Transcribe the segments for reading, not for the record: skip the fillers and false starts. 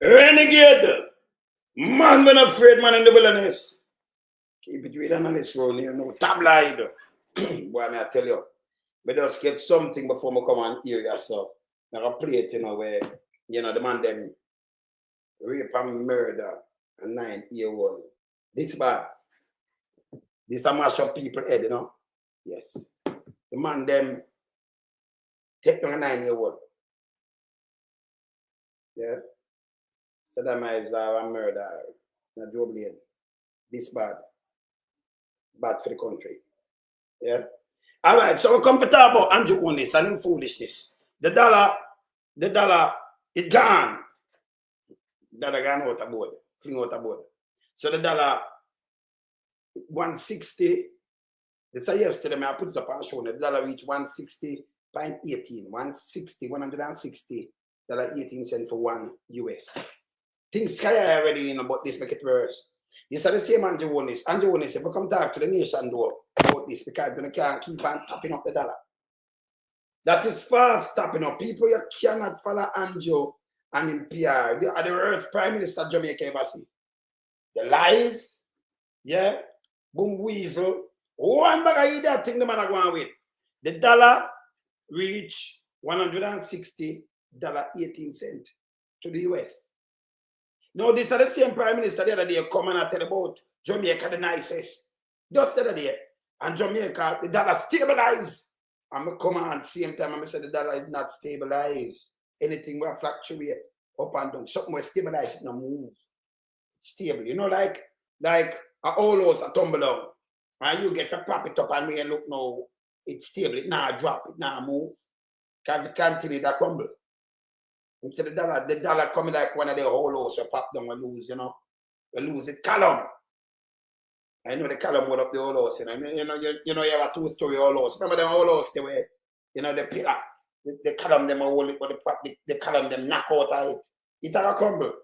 Renegade. Man, when afraid man in the wilderness. Keep it with analysts around here. No tabloid. Boy, may I tell you. But just get something before I come and hear you. So, I play it, where, the man them rape and murder a 9-year-old. This bad. This a mash up people head, Yes. The man them take down a 9-year-old. Yeah. So that might be a murder. A job lane. This bad. Bad for the country. Yeah. All right, so we come to talk about Andrew Holness and him foolishness. The dollar, it gone. Dollar gone out of board. Fling out of board. So the dollar, 160. This is yesterday, I put it up on show. The dollar reached 160.18. 160 $18 for $1 US. Things sky already, but this make it worse. This is the same Andrew Holness. Andrew Holness, if you come talk to the nation though about this, because they can't keep on tapping up the dollar. That is fast tapping up. People, you cannot follow Andrew and in PR. They are the worst Prime Minister Jamaica ever see. The lies, yeah, boom weasel. One bag of that thing the man are going with. The dollar reach $160.18 to the US. Now, this is the same Prime Minister the other day come and tell about Jamaica the nicest. Just the other day. And Jamaica, the dollar stabilized. I'm going to come on same time and say the dollar is not stabilized. Anything will fluctuate up and down. Something will stabilize, it no move. It's stable. Like a whole house, a tumble down. And you get to prop it up and we look now, it's stable. It now drop, it now move. Because it continue to crumble. Instead of the dollar coming like one of the whole house we pop down, we lose, We lose the column. I know the column went up the whole house, you have a 2-story whole house. Remember the whole house, the way, the pillar, the column them hold it, but the column them knock out of it. It a crumble.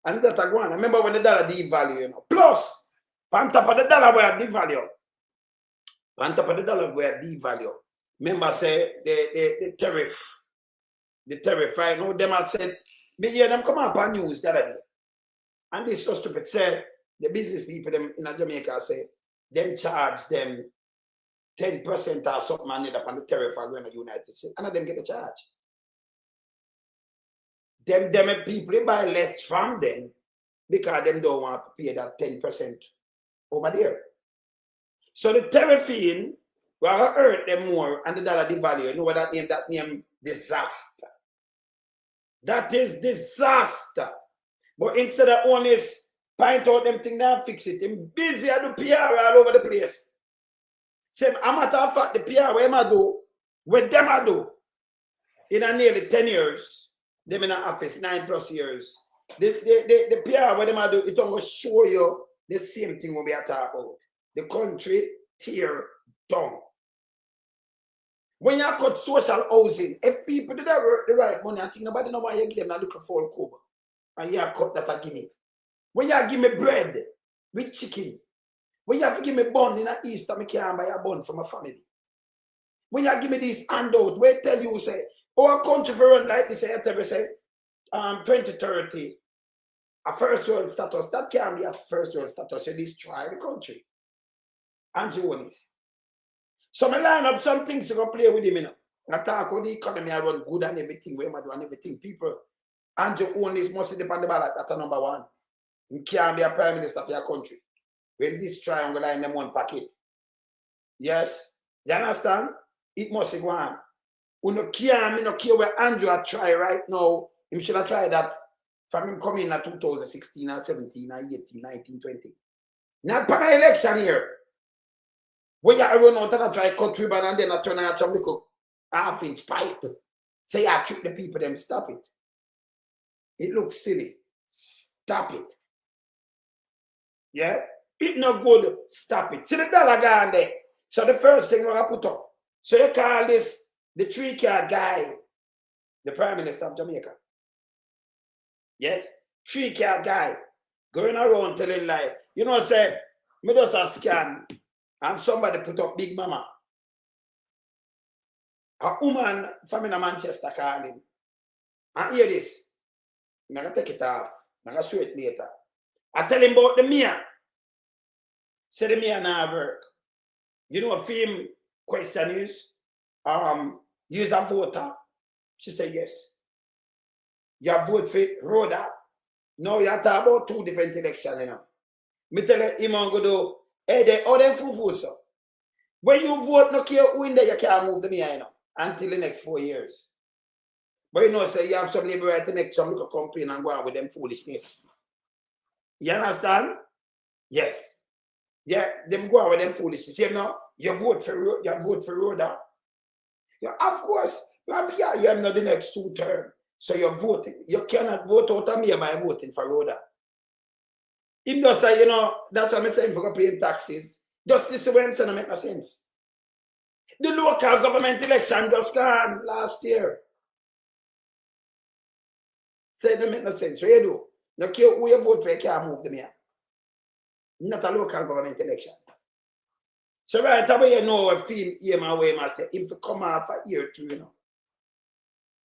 And that a go on. Remember when the dollar devalue, Plus, on top of the dollar we are devalue. On top of the dollar we are devalue. Remember say the tariff. The tariff, right? No, them had said, me hear them come up on news the other day. And this so stupid. Say, the business people them in Jamaica say, them charge them 10% or something and up on the tariff for going to the United States. And them get the charge. Them people they buy less from them because them don't want to pay that 10% over there. So the tariff in will hurt them more and the dollar devalue. You know what that name? That name disaster. That is disaster. But instead of honest, point out them thing and fix it, I'm busy at the PR all over the place. Same, a matter of fact, the PR what them I do, in a nearly 10 years, them in an office, 9+ years. The PR what them I do, it will show you the same thing we are talking about. The country tear down. When you cut social housing, if people did work the right money, I think nobody know why you give them a little full cover. And you cut that I give me. When you give me bread with chicken, when you have to give me bun in the Easter, I can't buy a bun for my family. When you give me this handout, where tell you say, our country for run like this, I tell you say, 2030, a first world status, that can't be a first world status, you destroy the country. Andrew Holness. So I line up some things to go play with him, I talk about the economy, I run good and everything, where am I doing everything. People, Andrew Holness must depend on the ballot, that's number one. You can't be a prime minister for your country. When this triangle in them one packet. Yes? You understand? It must go on. We no care where Andrew try right now. He should have tried that from him coming in 2016 or 17 or 18, 19, 20. Not for the election here. When you run out and try cut ribbon and then I turn out some little half-inch pipe. Say I trick the people, them stop it. It looks silly. Stop it. Yeah? It no good. Stop it. See the dollar gone there. So the first thing we're going to put up. So you call this the 3-card guy, the Prime Minister of Jamaica. Yes? 3-card guy. Going around telling lie. You know, say, me does a scan and somebody put up Big Mama. A woman from in Manchester calling. And hear this. I'm going to take it off. I'm going to show it later. I tell him about the Mia. Say the Mia now work. You know what film question is? Use a voter. She said yes. You vote for Rhoda. No, you have to talk about 2 different elections, you know. Me tell him I'm going to do, hey, they all them fufu, so. When you vote, no care who in there, you can't move them here, you know, until the next 4 years. But you know, say you have some liberty to make some little complaint and go on with them foolishness. You understand? Yes. Yeah, them go on with them foolishness. You know, you vote for Rhoda. Yeah, of course, you have not the next 2 terms. So you're voting. You cannot vote out of me by voting for Rhoda. Him just say, you know, that's what I'm saying for paying taxes. Just listen what I'm saying, make no sense. The local government election just gone last year. Say it don't make no sense. What you do? No care who you vote for, you can't move them here. Not a local government election. So right away, you know what film here my way, I say, him to come off a year too, you know.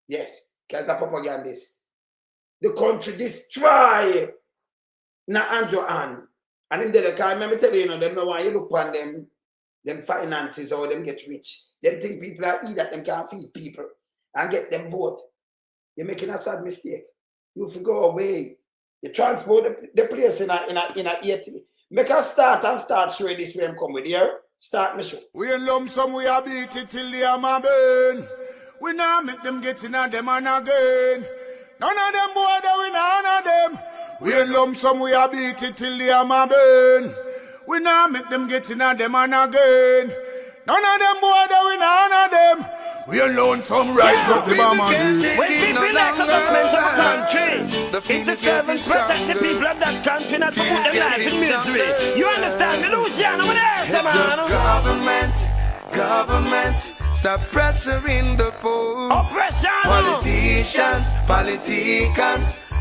Yes, because the propagandist. The country destroy na Andrew Ann. And in the car, I remember telling you, know, them know why you look on them finances or them get rich. Them think people are eat that them can't feed people and get them vote. You're making a sad mistake. You have to go away. You transport the place in a 80. Make us start show this way I'm come with here. Start me show. We in lump sum, we a beat it till the hammer burn. We now make them get in a them and again. None of them boy that we none of them. We in lump sum, we a beat it till the hammer burn. We now make them get in a them and again. None of them boy that we none of them. We alone some rise up the bomb and we keep like the government of a country. It's the servants protect the people of that country, not to put their life in misery. You understand me, Luciano? What else, man? Government, stop pressuring the poor. Oppression. Politicians,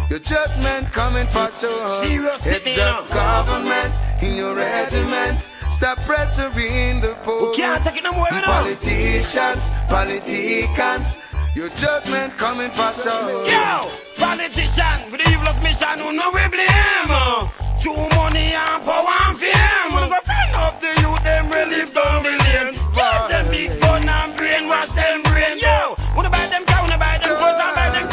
your judgment coming for sure. Serious It's a government in your regiment. Stop pressuring the poor. We can't take it no more, you know. Politicians, your judgment coming for sure. Yo, politicians for the evilest mission, who know we blame. Too money and power and fame. We go friend up the youth, them relieve down the lane. Give them big gun and brainwash them brain. Yo, wanna buy them cow, wanna buy them clothes, and buy them.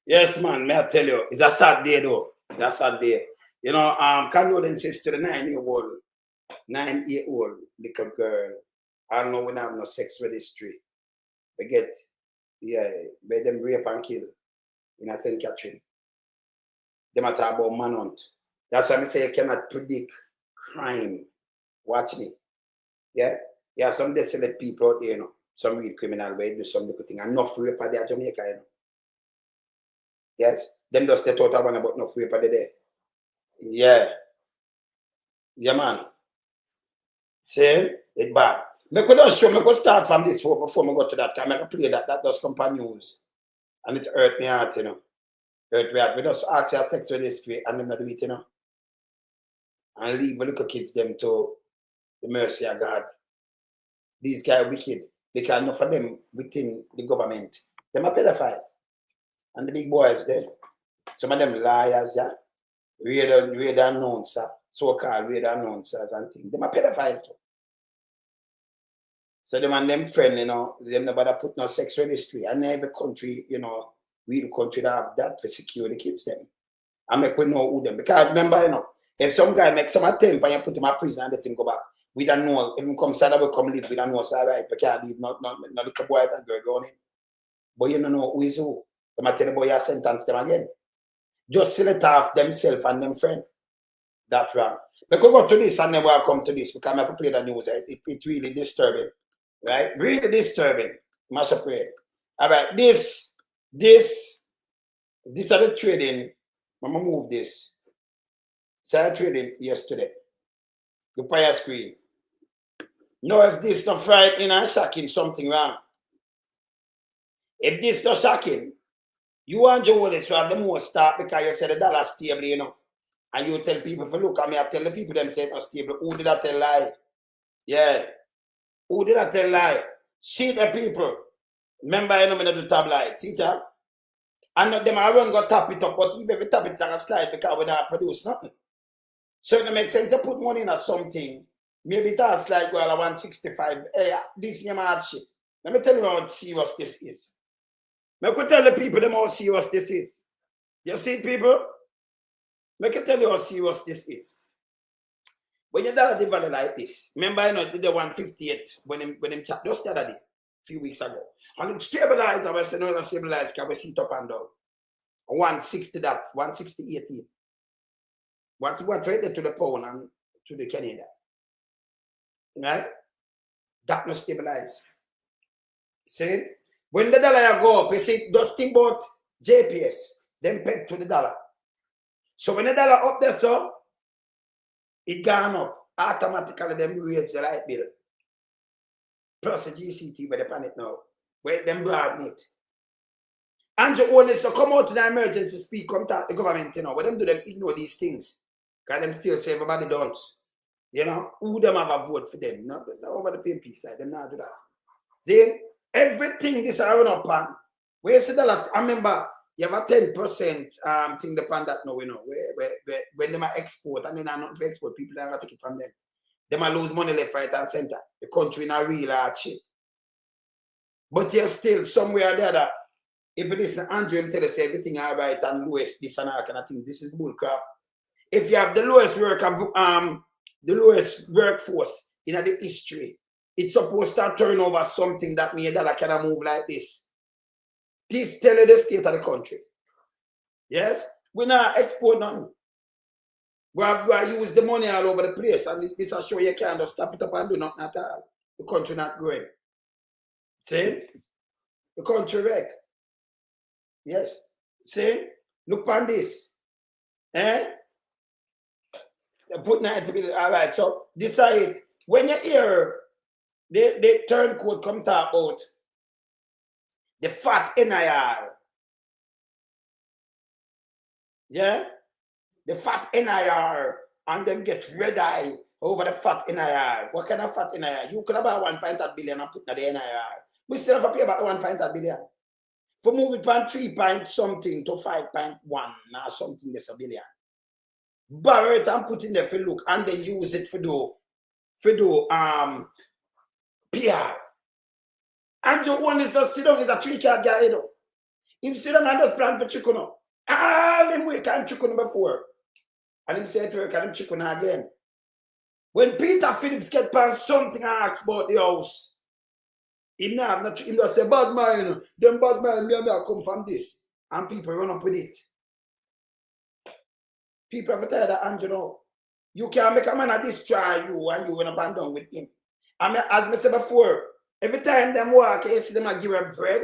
Yes, man, may I tell you, it's a sad day though. It's a sad day. You know, condolences to the 9-year-old little girl. I don't know when I have no sex registry. They get, by them rape and kill in St. Catherine. They matter about manhunt. That's why I say you cannot predict crime. Watch me. Yeah? Yeah, some desolate people out there, you know. Some real criminal where they do some little thing. Enough rape at their Jamaica, you know. Yes, them just they thought one about no free per the day. Yeah. Yeah, man. See, it's bad. Me could just show, me could start from this before me go to that. Because I can play that does come on news. And it hurt me heart, you know. Hurt me heart. We just ask your sex registry and them not do it, you know. And leave the little kids them to the mercy of God. These guys are wicked. Because enough of them within the government. Them are pedophile. And the big boys there. Some of them liars, yeah. Radar announcer, so-called radar announcers and things. Them are pedophiles too. So them and them friend, you know, them nobody put no sex registry. And every country, you know, real country that have that to secure the kids them. And make we know who them. Because remember, you know, If some guy makes some attempt and you put him in prison and let him go back, we don't know. If he come Saturday, we come live, we don't know, so right, we can't leave, not little boys and girls going in. But you don't know who is who. They might tell the boy you sentence them again. Just select off themselves and them friend. That's wrong. We could go to this and never come to this because I have to play the news. It's really disturbing. Right? Really disturbing. Mash up prayer. All right. This are the trading. I'm going to move this. Started trading yesterday. The fire screen. No, if this not frightening and shocking, something wrong. If this not shocking, you want your wallet to have the most start because you said the dollar stable, you know. And you tell people, if you look at me, I tell the people them say it's not stable. Who did I tell lie? Yeah. Who did I tell lie? See the people. Remember, I know me not do tabloid. See that? And not them I run go tap it up, but even if you tap it on a slide because we don't produce nothing. So it makes sense to put money in something. Maybe that's like well, 165. Hey, this is hardship. Let me tell you how serious this is. I could tell the people them how serious this is. You see, people? I can tell you how serious this is. When you dollar value like this, remember I know did the 158 when him chat just the other day, a few weeks ago. And it stabilized, I was saying no stabilized because we see it up and down. 160 that, 160.18. What right there to the pound and to the Canada. Right? That must stabilize. See? When the dollar go up, you see, just think about JPS, then peg to the dollar. So when the dollar up there, so it gone up. Automatically, them raise the light bill. Plus the GCT by the planet now. Where them broaden it. Andrew Holness so come out to the emergency speak, come to the government, you know. What them do, them ignore these things. Because them still say everybody don't. You know, who them have a vote for them? Not over the PMP side, them not do that. Then everything this I run up on. Where's the dollars? I remember you have a 10% thing upon that now, you know, where when they might export, I mean, I'm not to export, people that have to take it from them. They might lose money left, right, and center. The country in a real hardship. But you're still somewhere or the other. If you listen to Andrew and tell us everything all right and lowest this and that kind of thing, this is bull crap. If you have the lowest workforce in the history, it's supposed to turn over something that made that kind move like this. This tell you the state of the country. Yes? We not export nothing. We use the money all over the place, and this will show you can't just stop it up and do nothing at all. The country not growing. See? The country wreck. Yes. See? Look on this. Eh? They put 90 billion. All right. So this is it. When you hear the turn code come talk about the fat NIR. Yeah? The fat NIR and them get red eye over the fat NIR. What kind of fat NIR? You could have about 1.8 billion and put in the NIR. We still have to pay about 1.8 billion. For move it from 3 point something to 5.1 or something, there's a billion. Borrow it and put in there for look and then use it for do PR. Andrew Holness just sit down, is a 3-card guy, you know. Him sit down and just plan for chicken. All him wait and chicken before. And him say to work and him chicken again. When Peter Phillips get past something and asks about the house, him just say, bad man, them bad man, me come from this. And people run up with it. People have tired of Andrew now. You can't make a man a destroy you and you run up and down with him. I mean, as I said before, every time them walk, you see them give her bread,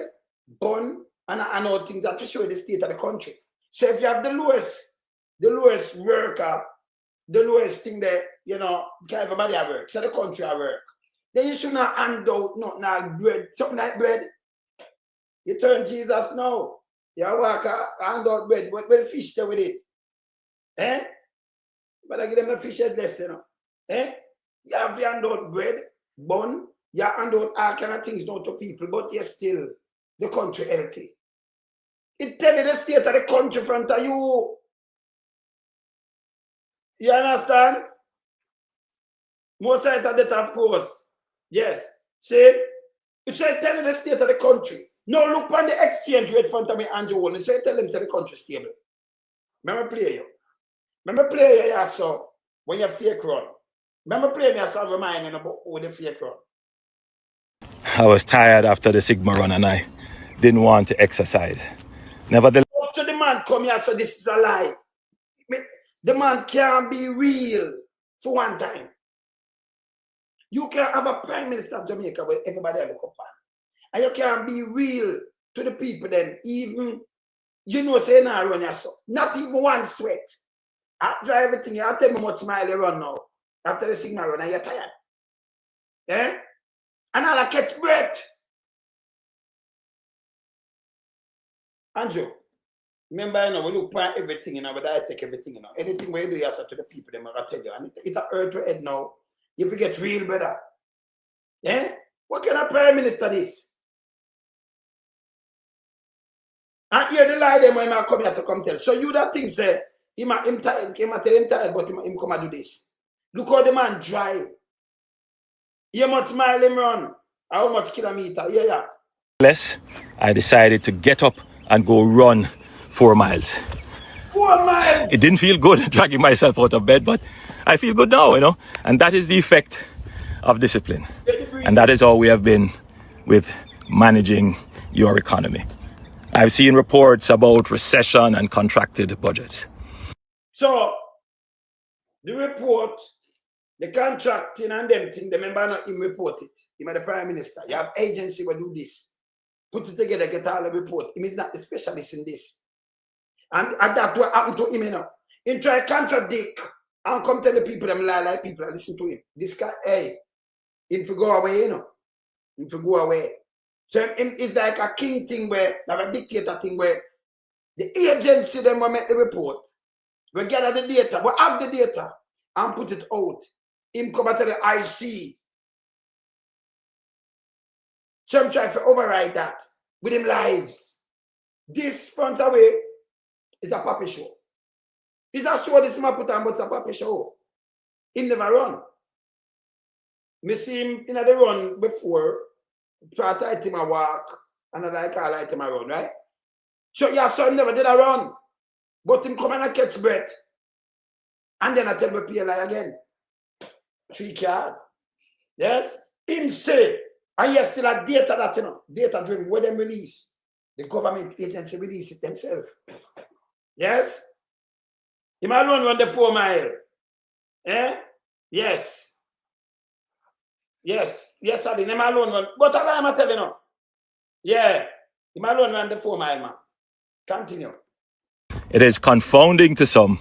bun, and other things that to show the state of the country. So if you have the lowest worker, the lowest thing that, you know, everybody at work, so the country at work, then you should not hand out nothing like bread, something like bread. You turn Jesus now. You walk hand out bread, but the fish there with it. Eh? But I give them a fish headless, you know. Eh? You have to hand out bread, bun, you hand out all kind of things now to people, but you're still the country healthy. It tell you the state of the country in front of you. You understand? Most of that, of course. Yes. See? It should tell you the state of the country. Now look on the exchange rate in front of me, Andrew Holness. So tell them that the country stable. Remember play you. Remember play here, so when you fake run. Remember playing your song reminding about who the fake run. I was tired after the Sigma run and I didn't want to exercise. Nevertheless, So the man come here, so this is a lie. The man can't be real for one time. You can't have a prime minister of Jamaica where everybody look up on. And you can't be real to the people then, even, you know, say now run yourself. Not even one sweat. After everything, you tell me how much mile you run now. After the Sigma run, and you're tired. Yeah? And I'll catch breath. Andrew, remember, you know, we look at everything, you know, but I take everything, you know. Anything we do, you have to the people, them I tell you. And it hurt your head now. You forget real better. Yeah? What kind of prime minister this? And here the lie them when I come here to come tell. So you that thing say, him tired, tell him tired, but him come and do this. Look how the man drive. How much mile him run? How much kilometer? Yeah. I decided to get up and go run 4 miles. 4 miles! It didn't feel good dragging myself out of bed, but I feel good now, you know. And that is the effect of discipline. And that is how we have been with managing your economy. I've seen reports about recession and contracted budgets. So, the report, the contracting and them thing, the member not him report it. Him the prime minister. You have agency will do this. Put it together, get all the report. Him is not the specialist in this. And that's what happened to him, you know. He try contradict and come tell the people them lie like people listen to him. This guy, hey, him to go away, you know. Him to go away. So it's like a king thing where, like a dictator thing where the agency them will make the report. We gather the data, we have the data and put it out. Him come to the IC. Some try to override that with him lies. This front away is a puppy show. It's a show this man put on, but it's a puppy show. He never run. Me see him in the run before. Try to let him a walk, and I like I let him a run, right? So yeah, so him never did a run. But him come and catch breath. And then I tell the PLI again. 3 card. Yes? Him say, and yes, still a data that, you know, data driven, where them release. The government agency release it themselves. Yes? Him alone run the 4 mile. Eh? Yes. Yes, I did. Him alone run. But I'm telling you. Yeah. Him alone run the 4 mile, man. Continue. It is confounding to some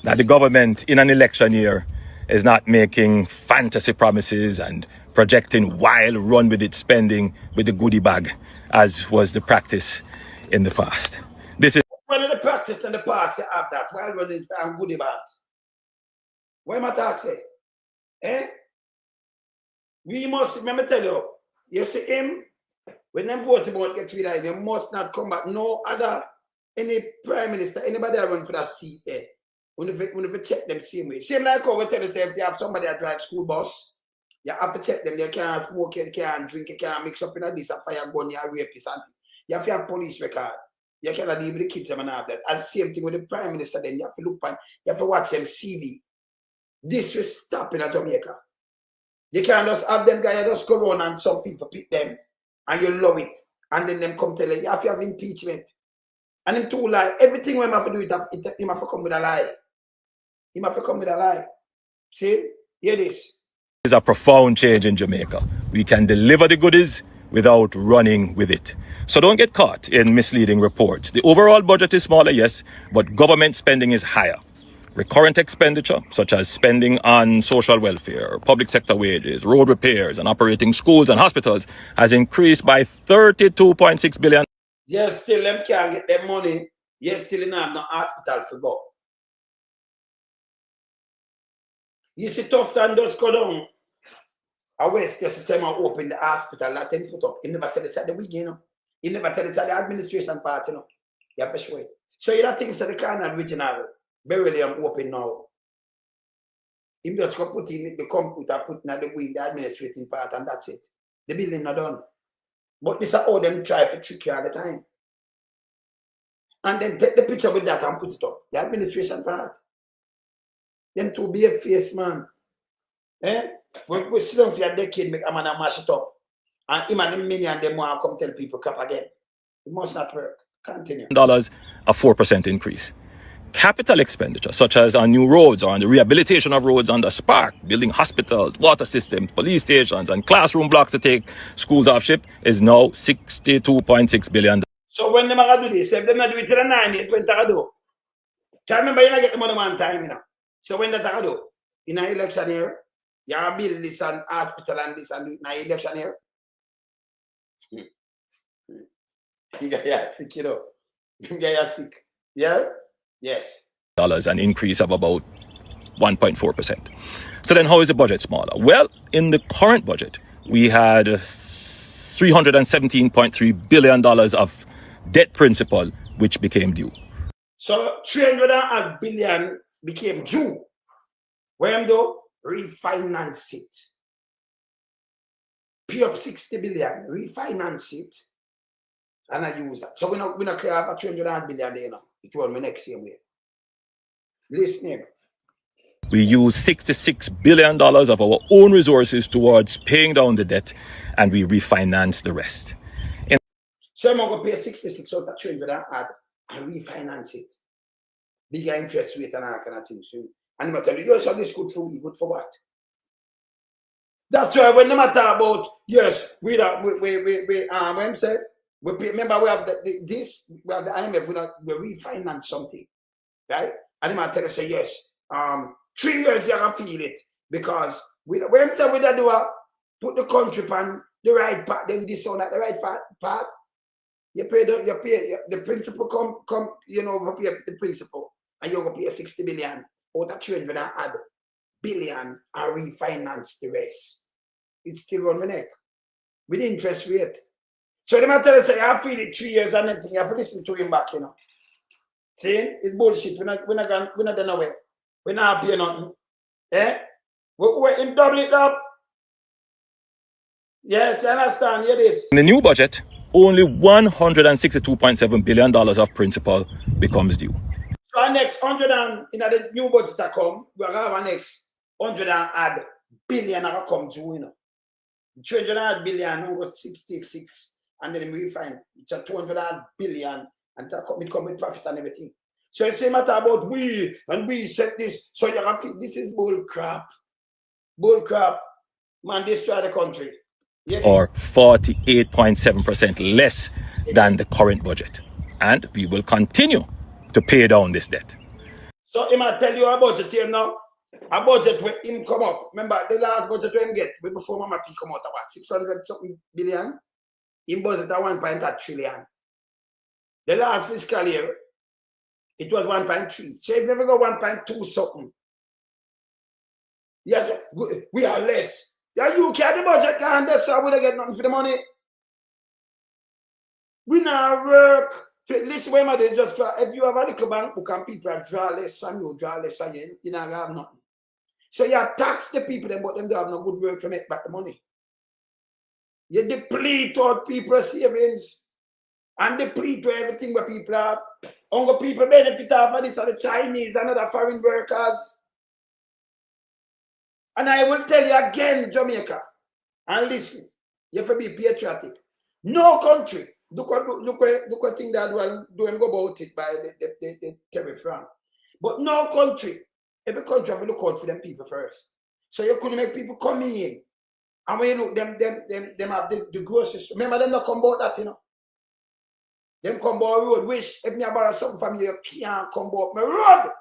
that the government in an election year is not making fantasy promises and projecting wild run with its spending with the goodie bag, as was the practice in the past. This is when in the practice in the past you have that wild running and goodie bags. What am I talking say? Eh? We must remember tell you, you see him, when them vote about get rid of him, you must not come back. No other any prime minister, anybody that run for that seat there. When you check them same way. Same like how we tell you, say, if you have somebody that drives school bus, you have to check them. You can't smoke, you can't drink, you can't mix up in this, a fire gun, you rape something. You have to have police record. You cannot deal with the kids and have that. And same thing with the prime minister, then you have to look on, you have to watch them CV. This will stop in Jamaica. You can't just have them guys just go around and some people pick them and you love it. And then them come tell you have to have impeachment. And him too lie. Everything when him have to do it, him have to come with a lie. Him have to come with a lie. See? Hear this. is a profound change in Jamaica. We can deliver the goodies without running with it. So don't get caught in misleading reports. The overall budget is smaller, yes, but government spending is higher. Recurrent expenditure, such as spending on social welfare, public sector wages, road repairs, and operating schools and hospitals, has increased by 32.6 billion. Yes, still them can't get their money. Yes, still in have no hospital to go. You see, tough time just go down. I West just say open the hospital, that them put up. He never tell us at the week, you know. He never tell us at the administration part, you know. You have to show it. So you don't think so the kind original. Barely I'm open now. He just go put in the computer, put in the wing, the administrating part, and that's it. The building not done. But this is how them try to trick you all the time. And then take the picture with that and put it up. The administration part. Them two be a face, man. Eh? We sit down for a decade, make a man and mash it up. And him and the million them want to come tell people crap again. It must not work. Continue. Dollars, a 4% increase. Capital expenditure, such as on new roads or on the rehabilitation of roads under Spark, building hospitals, water systems, police stations, and classroom blocks to take schools off ship, is now $62.6 billion. So when them are do this, if them not do it till the 90, when they do. Can remember you not get the money one time, you know. So when that do, in an election year, you have build this and hospital and this and do it in an election year. Yeah, sick, you know. Yeah, sick. Yeah? Yes. An increase of about 1.4%. So then how is the budget smaller? Well, in the current budget, we had $317.3 billion of debt principal, which became due. So 300 billion became due. When do? Refinance it. Pay up 60 billion, refinance it, and I use that. So we're not clear for 300 billion there now. It will be next year. Listen. We use $66 billion of our own resources towards paying down the debt, and we refinance the rest. So I'm going to pay 66 out of 300 and refinance it. Bigger interest rate and all kind of things. And I'm tell you, so this good for we, good for what? That's why when no matter about, yes, when say, we pay, remember we have this, we have the IMF, we refinance something, right? And I'm tell you, say, yes, 3 years you can feel it, because when say we do put the country on the right path, then this on at the right path, you pay the principal come, you know, you pay the principal, and you're going to pay 60 billion out of 300 billion and refinance the rest. It's still on my neck with interest rate. So the matter is, I feel it 3 years and anything. You have to listen to him back, you know. See, it's bullshit. We're not done away. We're not paying nothing. Eh? We're in double it up. Yes, I understand. Hear this. In the new budget, only $162.7 billion of principal becomes due. So our next 100 and in the new budget that come, we have our next 100 billion that come due, you know. 300 billion, we go 66, and then we find it's a 200 billion, and that come with profit and everything. So it's a matter about we set this, so you can feel this is bull crap. Bull crap, man, destroy the country. Or 48.7% less than the current budget. And we will continue to pay down this debt. So he might tell you a budget here now. A budget where him come up. Remember the last budget where him get before Mama P come out about 600 something billion. Him budget at 1.8 trillion. The last fiscal year, it was 1.3. So if you ever go 1.2 something, yes, we are less. Yeah, you carry the budget, and that's how we don't get nothing for the money. We now work. Listen, when they just draw, if you have a little bank book and people draw less from you, you don't have nothing. So you tax the people, but them don't have no good work to make back the money. You deplete all people's savings and deplete everything where people have. Only people benefit off of this are the Chinese and other foreign workers. And I will tell you again, Jamaica, and listen, you have to be patriotic. No country, look what thing that do and go about it by the tariff from. But no country, every country have to look out for them people first. So you couldn't make people come in. And when you know them have the grocery store. Remember them not come about that, you know. Them come about road. Wish if me borrow something from you can't come about my road.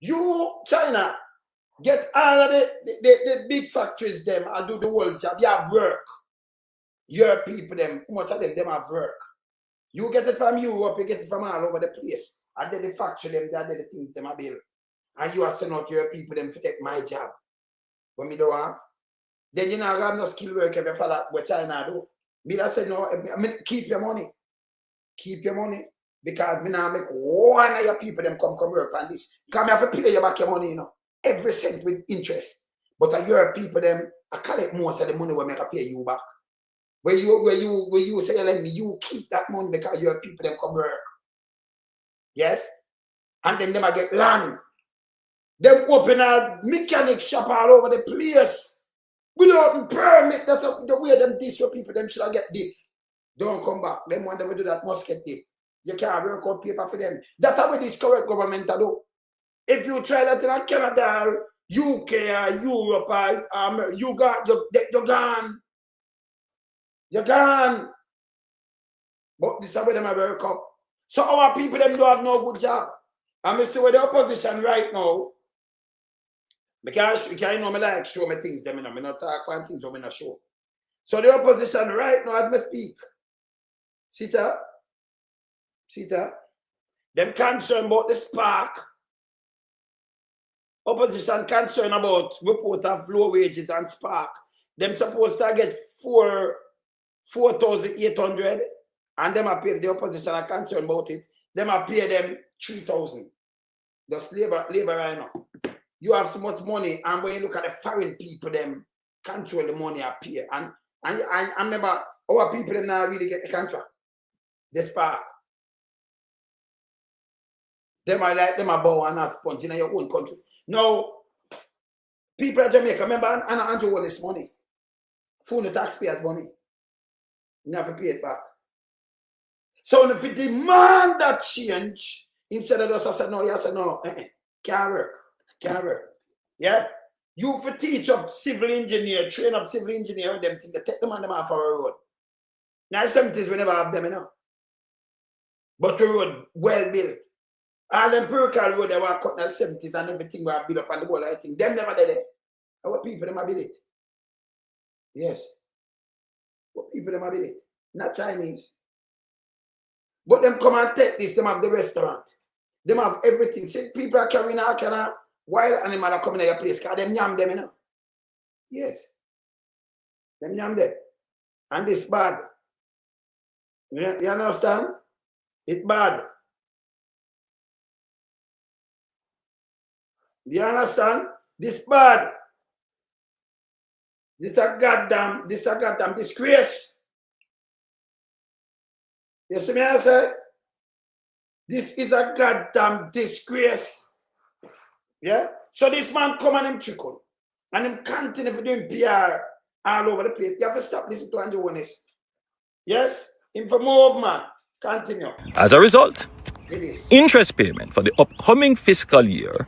You, China, get all of the big factories them and do the whole job. You have work. Your people them, much of them have work. You get it from Europe, you get it from all over the place. And then the factory them, they are the things them are built. And you are sending out your people them to take my job. But me don't have. Then you know have no skill work if you follow what China do. Me that say no, I mean, keep your money. Keep your money. Because me now make one of your people them come work on this. Because me have to pay you back your money, you know. Every cent with interest. But your people them, I collect most of the money when I pay you back. Where you say let me, you keep that money because your people them come work. Yes? And then them I get land. Them open a mechanic shop all over the place. Without permit, that's the way them disrupt people, them should get deep. Don't come back. Them want them to do that must get deep. You can't work out paper for them. That's how this correct government do. If you try that in Canada, UK, Europe, you're gone. You're gone. But this is where them work up. So our people them don't have no good job. And I see where the opposition right now. Because you know me like show me things them, I not talk about things I'm not show. So the opposition right now as me speak. Sit up. Them concerned about the spark. Opposition concerned about report of low wages and spark. Them supposed to get 4,800 and them are pay the opposition are concerned about it. Them are pay them 3,000. Just labor right now. You have so much money, and when you look at the foreign people, them control the money up here. And I remember our people them now really get the contract. The spark. Them are like them are bow and not sponge in your own country. Now, people in Jamaica, remember Andrew Holness money. Phone the taxpayers' money. You never pay it back. So if you demand that change, instead of just say no, yes or no, can't work. Yeah? You for teach up civil engineer, train up civil engineer, them things, they take them on them off our road. Now, 70s we never have them, you know. But the road well built. All them empirical road they were cut in the 70s and everything were built up on the wall, I think. Them never did it. Our people them have built it. Yes. Our people them have built it. Not Chinese. But them come and take this, them have the restaurant. Them have everything. See, people are carrying out kind of wild animal are coming to your place because them yam them, you know. Yes. Them yam them. And this bad. You understand? It's bad. Do you understand? This bad. This a goddamn disgrace. You see me I say? This is a goddamn disgrace. Yeah? So this man come and him trickle. And him continue for doing PR all over the place. You have to stop listening to Andrew Holness. Yes? Him for more man. Continue. As a result, interest payment for the upcoming fiscal year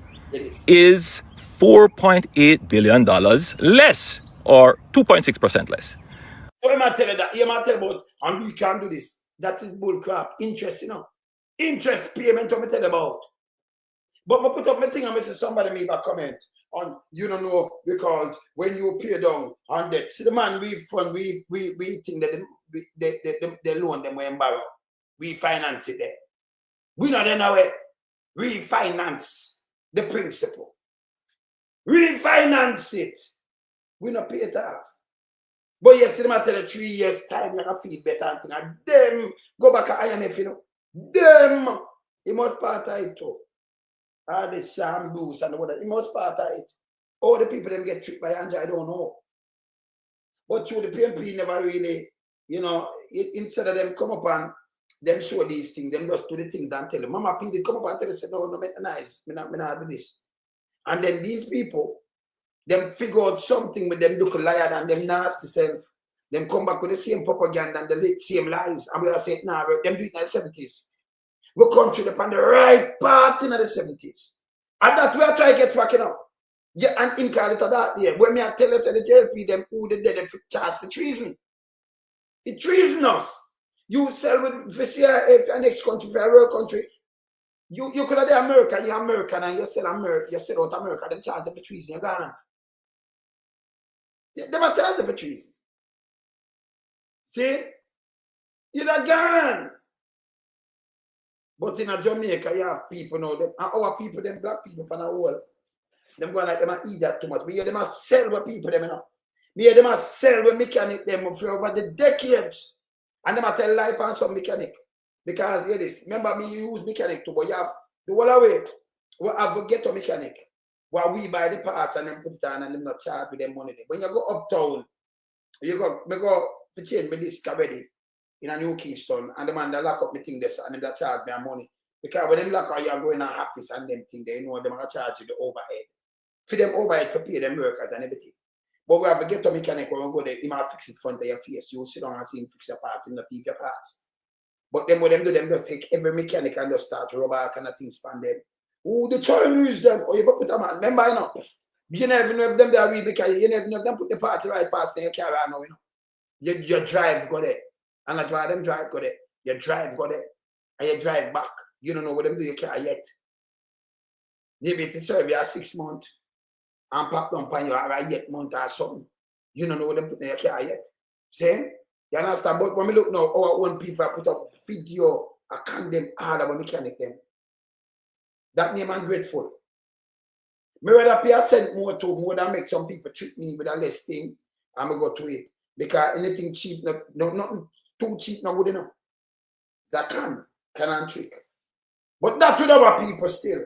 is $4.8 billion less, or 2.6% less. So I might tell you that. You might tell about, and we can't do this. That is bull crap. Interest, you know. Interest payment, what I tell you about. But I put up my thing and I say somebody made a comment on, you don't know, because when you pay down on debt, see the man we fund, we think that they loan them when borrow. We finance it there. We not in our way. Refinance the principle. Refinance it. We not pay it off. But yesterday, I tell you 3 years time, you can feel better and thing. And them go back to IMF, you know. Them, he must part of it too. All the shambles and whatever, he must part of it. All the people them get tricked by Anja, I don't know. But through the PMP never really, you know, instead of them come up and them show these things, them just do the things and tell them, Mama P, they come up and tell them, say, no, make it nice, me not do this. And then these people, them figure out something with them look liar and them nasty self. Them come back with the same propaganda and the same lies. And we are saying, nah, them do it in the 70s. We country upon the right path in the 70s. And that we are trying to get back, you know. Yeah, and in call it that yeah. When me I tell us the JLP, them who they did them charge for treason. It's treasonous. You sell with VCA for next country, for a world country. You could have the American, you're American, and you sell America, you sell out America, then charge them for treason, you're gone. They are charged for treason. See? You're gone. But in a Jamaica, you have people now, them, and our people, them black people on the wall, them go like them and eat that too much. We hear them sell with people, them, you know. We hear them sell with mechanic them for over the decades. And them tell life on some mechanic. Because hear this, remember me use mechanic too, but you have the whole away. We have a ghetto mechanic. Where we buy the parts and then put it on and them not charge with them money there. When you go uptown, you go to change my disc already in a New Kingston and the man that lock up my thing there and them that charge me money. Because when them lock out, you're going to office and them thing, they know them are charge you the overhead. For them overhead for pay them workers and everything. But we have to get a mechanic when we go there, he might fix it front of your face. You sit down and see him fix your parts, and not leave your parts. But then what them do, them just take every mechanic and just start to rubber kind of things span them. Oh, the Chinese them, or you put them on. Remember, you know, you never know if them there read because you never know if them put the parts right past in your car right now, you know. Your drive go there. And that's why them drive go there. Your drive go there. And you drive back. You don't know what them do your car yet. Maybe it serve you 6 months. And pop down on your right yet month or something. You don't know what them put in your car yet. See? You understand? But when we look now, our own people put up video, I condemn all of mechanic them. That name I'm grateful. Me rather pay a cent more than make some people treat me with a less thing. I'm going to go to it. Because anything cheap, nothing too cheap, not good enough. That can and trick. But that with our people still.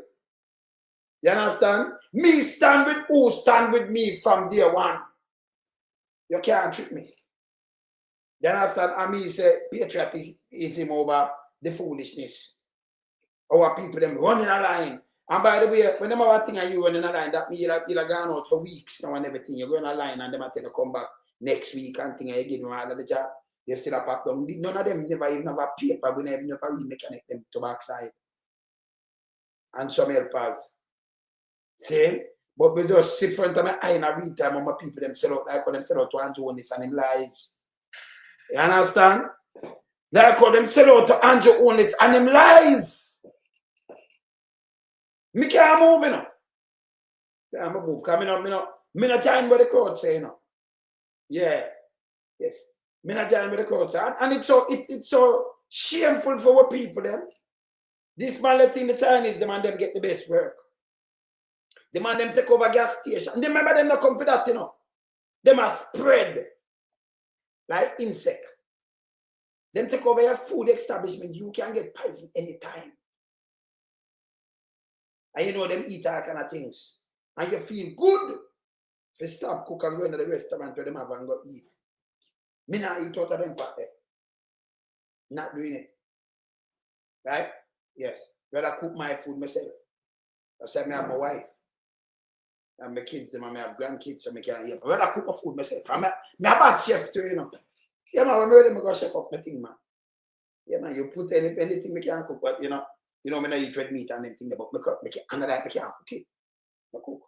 You understand? Me stand with who stand with me from day one. You can't trick me. You understand? And me say patriotism over the foolishness. Our people them running a line. And by the way, when them have a thing and you running a line, that means you'll have gone out for weeks now and everything. You're going a line and them are telling you come back next week and thing and you give them all of the job. They still have popped down. None of them never even have a paper. We never read mechanic them to backside. And some helpers. See? But we just sit front of my eye and I read time and my people them sell out like how them sell out to Andrew Holness and him lies. You understand? Like how them sell out to Andrew Holness and him lies. Me can't move, you know. Can't move. Because me not join what the crowd say, you know. Yeah. Yes. Me not join what the crowd say. And it's so shameful for our people them. This man letting the Chinese them and them get the best work. The man them take over gas station. And remember them not come for that, you know. Them are spread like insect. Them take over your food establishment. You can get poison anytime. And you know them eat all kind of things. And you feel good. If you stop cook and go into the restaurant where them have and go eat. Me not eat out of them pot there. Not doing it. Right? Yes. Rather cook my food myself. That's why I have my wife. And my kids, and I have grandkids, so I can't eat. Rather cook my food myself. I'm a bad chef too, you know. Yeah, man, when I'm ready, I go chef up my thing, man. Yeah, man, you put anything I can cook, but you know, I don't eat red meat and anything, but I can't cook it. I cook.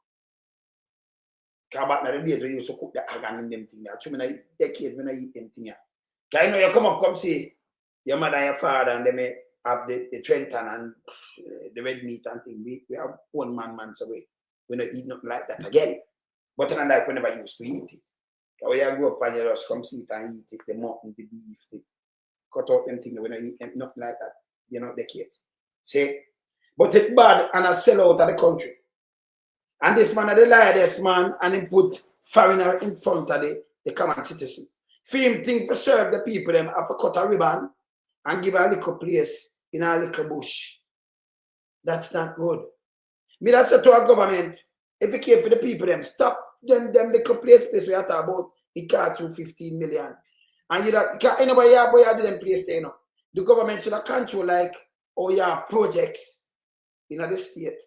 Because back in the days, we used to cook the organ and them things. Actually, when I eat decades, when I eat them things. Because you know, you come see your mother and your father, and they may have the Trenton and the red meat and things. We have one man, so we don't eat nothing like that again. But I like whenever I used to eat it. Because when you go up and you just come see it and eat it, the mutton, the beef, the cut out them things, we don't eat them, nothing like that. You know, the kids. See? But it's bad and I sell out of the country. And this man, the liar, man, and he put foreigner in front of the common citizen. For him think to serve the people, them have to cut a ribbon and give a little place in a little bush. That's not good. Me that's say to our government, if you care for the people, them stop them little place we are talking about, it costs you 15 million. And you that because anybody you do them place there, you know. The government should have control like or you have projects in the state.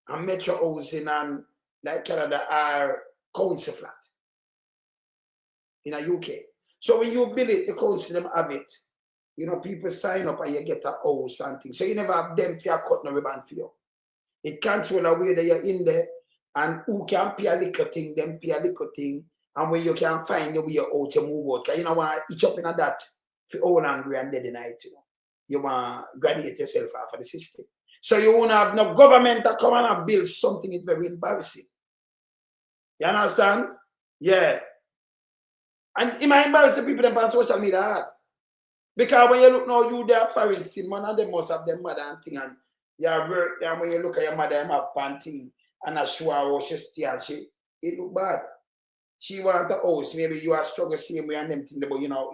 And metro housing and like Canada are council flat in the UK. So when you build it, the council them have it. You know, people sign up and you get a house and things. So you never have them to cut no ribbon for you. It control the way that you're in there and who can pay a little thing, them pay a little thing, and when you can find the way you're out to move out. Because you know what, each up in that for all angry and dead night, you know. You want to graduate yourself out of the system. So you won't have no government that come and build something. It's very embarrassing. You understand? Yeah. And it might embarrass the people that on social media hard. Because when you look now, you there foreign still, man, and they must have them mother and thing. And you work there, when you look at your mother, you have panting and a show how she stay and it look bad. She want a house, maybe you are struggle same way and them thing, but you know,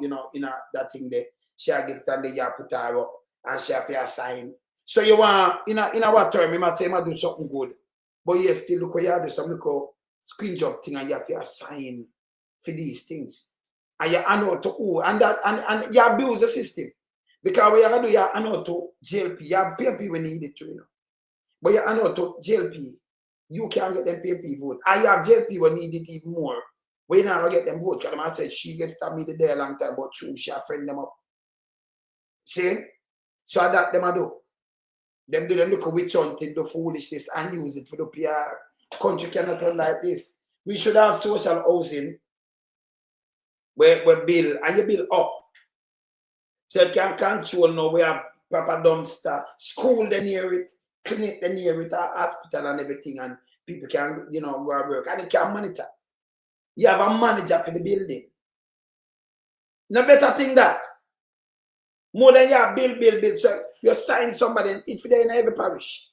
that thing there, she get it and they put her up and she have a sign. So you want, in a what term, you might say, you do something good. But you still look where you do some little screen job thing and you have to assign for these things. And you know to who, and you abuse the system. Because what you're going to do, you're going to JLP. You have PMP when you need it too, you know. But you're going to JLP. You can't get them PMP vote. And you have JLP when you need it even more. But you're not going to get them vote. Because I said she get to meet there a long time, but true, she have friend them up. See? So that them do. Them do them look at witch hunting, the foolishness, and use it for the PR. Country cannot run like this. We should have social housing where build, and you build up. So it can control now. We have proper dumpster, school they near it, clinic they near it, hospital and everything, and people can, you know, go and work. And it can monitor. You have a manager for the building. No better thing that. More than you have build. So you sign somebody, if they're in every parish.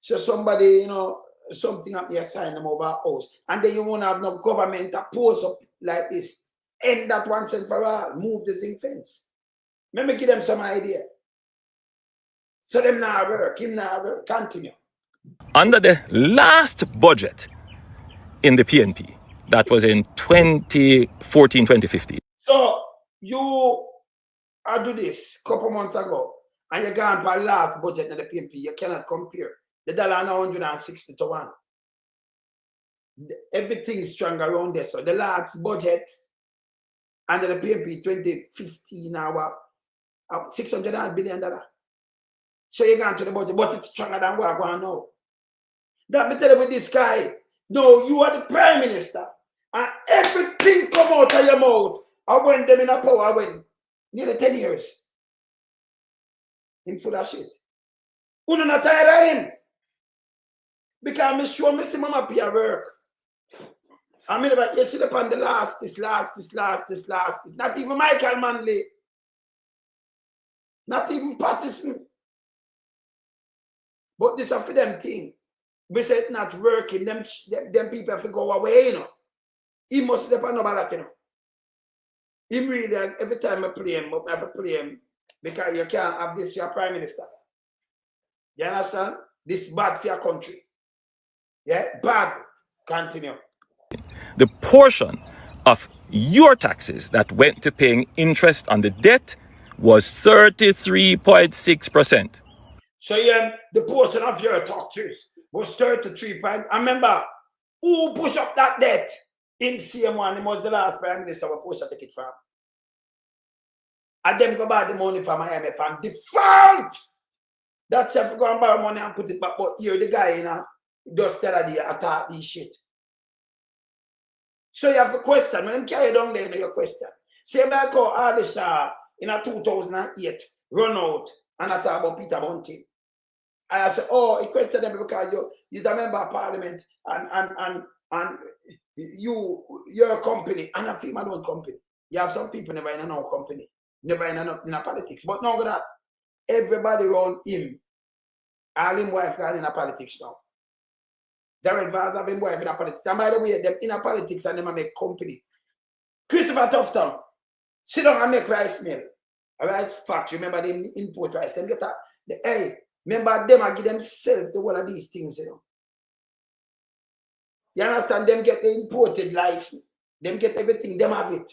So somebody, you know, something up there, sign them over a house. And then you won't have no government to pose up like this. End that once and for all. Move the zinc fence. Let me give them some idea. So them now work. Him now work. Continue. Under the last budget in the PNP, that was in 2014-2015. So you do this a couple months ago, and you gone for last budget in the PNP. You cannot compare. The dollar now 160 to 1. Everything's strong around there. So the last budget under the PNP 2015 now $600 billion. So you gone to the budget, but it's stronger than what I want now. That me tell you with this guy. No, you are the prime minister, and everything come out of your mouth. I when them in a power when nearly 10 years. Him full of shit. You're not tired of him. Because I'm sure me see mama pay work. I mean, but you should upon the last. Not even Michael Manley. Not even Patterson. But this is for them thing. We say it's not working. Them people have to go away, you know. He must step on about that, you know. He really, every time I play him, I have to play him because you can't have this for your prime minister. You understand? This is bad for your country. Yeah, bad. Continue. The portion of your taxes that went to paying interest on the debt was 33.6%. So the portion of your taxes was 33. I remember who pushed up that debt in CM1. He was the last prime minister who pushed to take it from. And them go buy the money from IMF and default. That's if you go and borrow money and put it back. But here the guy, you know, just tell her the attack this shit. So you have a question. When you carry down there, your question. Say like how Alisha in a 2008 run out and I talk about Peter Bunting. And I said, oh, he questioned them because you're a member of parliament and you're a company and a female-owned company. You have some people never in a no company, never in a politics. But not that. Everybody around him, all him wife got in a politics now. Darren Vaz have him wife in a politics. And by the way, them in a politics and them make company. Christopher Tufton, sit down and make rice mill. A rice factory. Remember them import rice. Them get hey, remember them I give themselves the one of these things, you know. You understand? Them get the imported license. Them get everything. Them have it.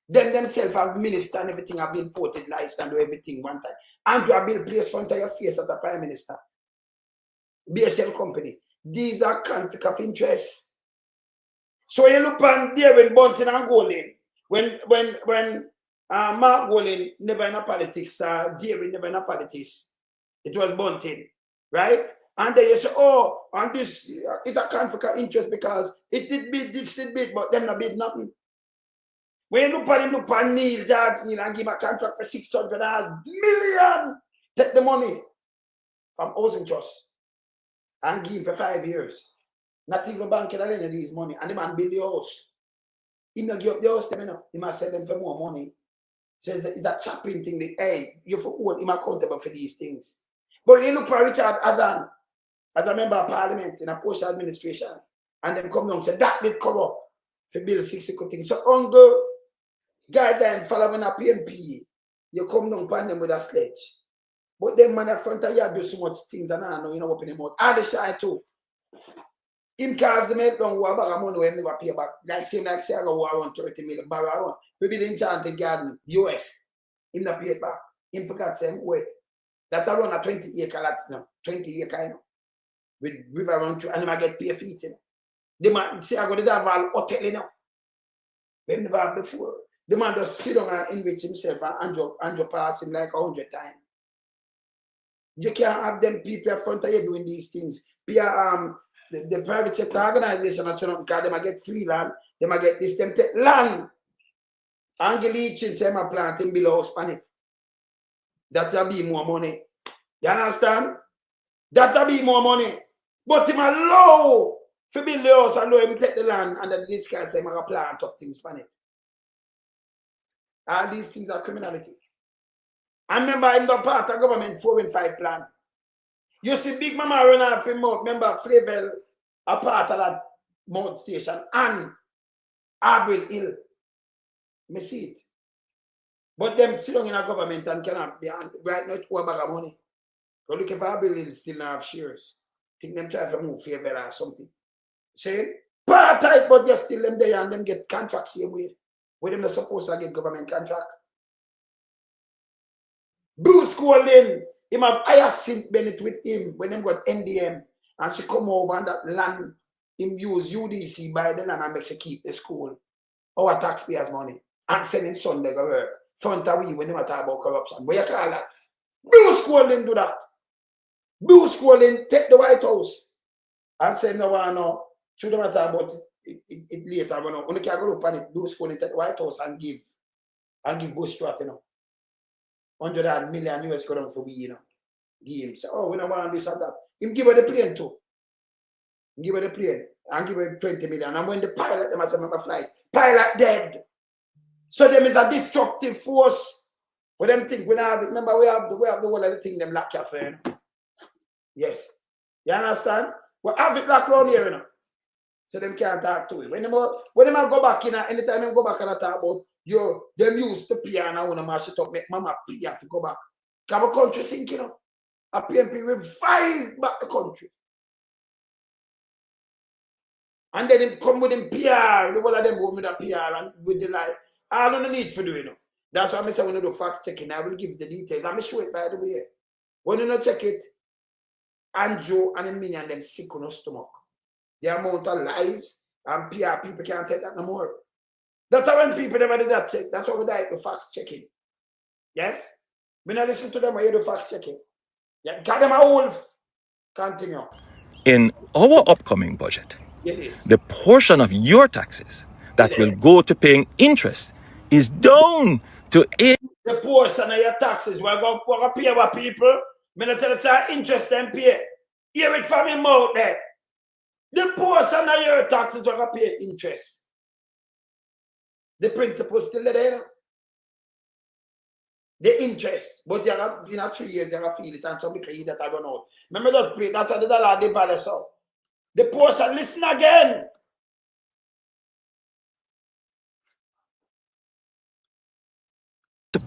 Them themselves have minister and everything have imported license and do everything one time. Andrew Bill place front of your face as the prime minister. BSL company. These are conflict of interest. So you look on there when Bunting and Golin, when Mark Golin never in a politics, David never in a politics. It was Bunting, right? And then you say, oh, and this is a conflict of interest because it did bid, this did bid, but them not bid nothing. When you look on Neil, George Neil, and give him a contract for $600 million, take the money from Housing Trust and give him for 5 years. Not even banking any of these money. And the man build the house. He not give up the house, you know. He must sell them for more money. Says it's a chopping thing. Hey, you for hold him accountable for these things. But you look for Richard as a member of parliament in a post administration, and then come down and say that did corrupt for bill 60 things. So under guideline following a PMP, you come down upon them with a sledge. But them man in front of you do so much things and I know you know open them out. And the shy too. Him cause the make down who about money when they were pay back. Like say I go around 30 million barrel. Maybe the Enchanted Garden, US. him not pay it back. Him forgot same way. That's around a 20 acre lot, you know, 20 acre, you know, with river run through, and him I get pay feet, you know. The man say I go to that hotel, you know. We never have before. The man just sit down and enrich himself and Andrew pass him like 100 times. You can't have them people in front of you doing these things. The private sector organization are saying because they get free land, they might get this them take land. Angle leaching them a planting below span it. That'll be more money. You understand? That'll be more money. But him allow to build the house and allow him take the land and then this guy say I'm gonna plant up things span it. All these things are criminality. I remember I'm not part of government 4 and 5 plan. You see Big Mama run off him out. Remember Flavel a part of that mount station and Abil Hill. Me see it. But them sit down in a government and cannot be right now to a bag of money. Go look if Abil Hill still have shares. Think them try to move Flavel or something. Saying part tight, but you still them there and them get contracts same way. Where them not supposed to get government contract. Bruce Colin, him have Hyacinth Bennett with him when them got NDM and she come over and that land him use UDC by the land and make she keep the school. Our taxpayers' money and send him Sunday go work. Front of we when they talk about corruption. What you call that? Bruce Colin do that. Bruce Colin take the White House and say no one no. Should them talk about it later. When you can go up on it, Bruce Colin take the White House and give Bush Strat, you know. 100 million US dollars for we, you know. Give him. Say, oh, we don't want this and that. Him give her the plane too. Give her the plane and give her 20 million. And when the pilot, them say, remember flight, pilot dead. So them is a destructive force. What them think we have it. Remember, we have the whole of the thing them lock your friend. Yes. You understand? We have it locked around here, you know. So them can't talk to it. When them go back in, anytime them go back and talk about them used to pay and I want to mash it up, make mama pay to go back. Because the country sink, you know. A PNP revised back the country. And then him come with him PR, the one of them go with the PR and with the lie. I don't need for doing, you know. That's why I say when you do fact checking, I will give you the details. I'm show it by the way. When you not check it, Andrew and the minion them sick on the stomach. The amount of lies and PR people can't take that no more. That's when people never did that check. That's why we die the fact checking. Yes? We not listen to them or hear the fact checking. Yeah, got them a wolf. Continue. In our upcoming budget, Yes. the portion of your taxes that will go to paying interest is down to 8. The portion of your taxes we're going to pay our people. I'm going to tell you say interest and pay. Hear it from him out there. The portion of your taxes we're going to pay interest. The principle still there. The interest, but you have in 3 years you have to feel it and somebody can eat that I don't know. Remember just play, that's how the dollar devalue so. The portion, listen again.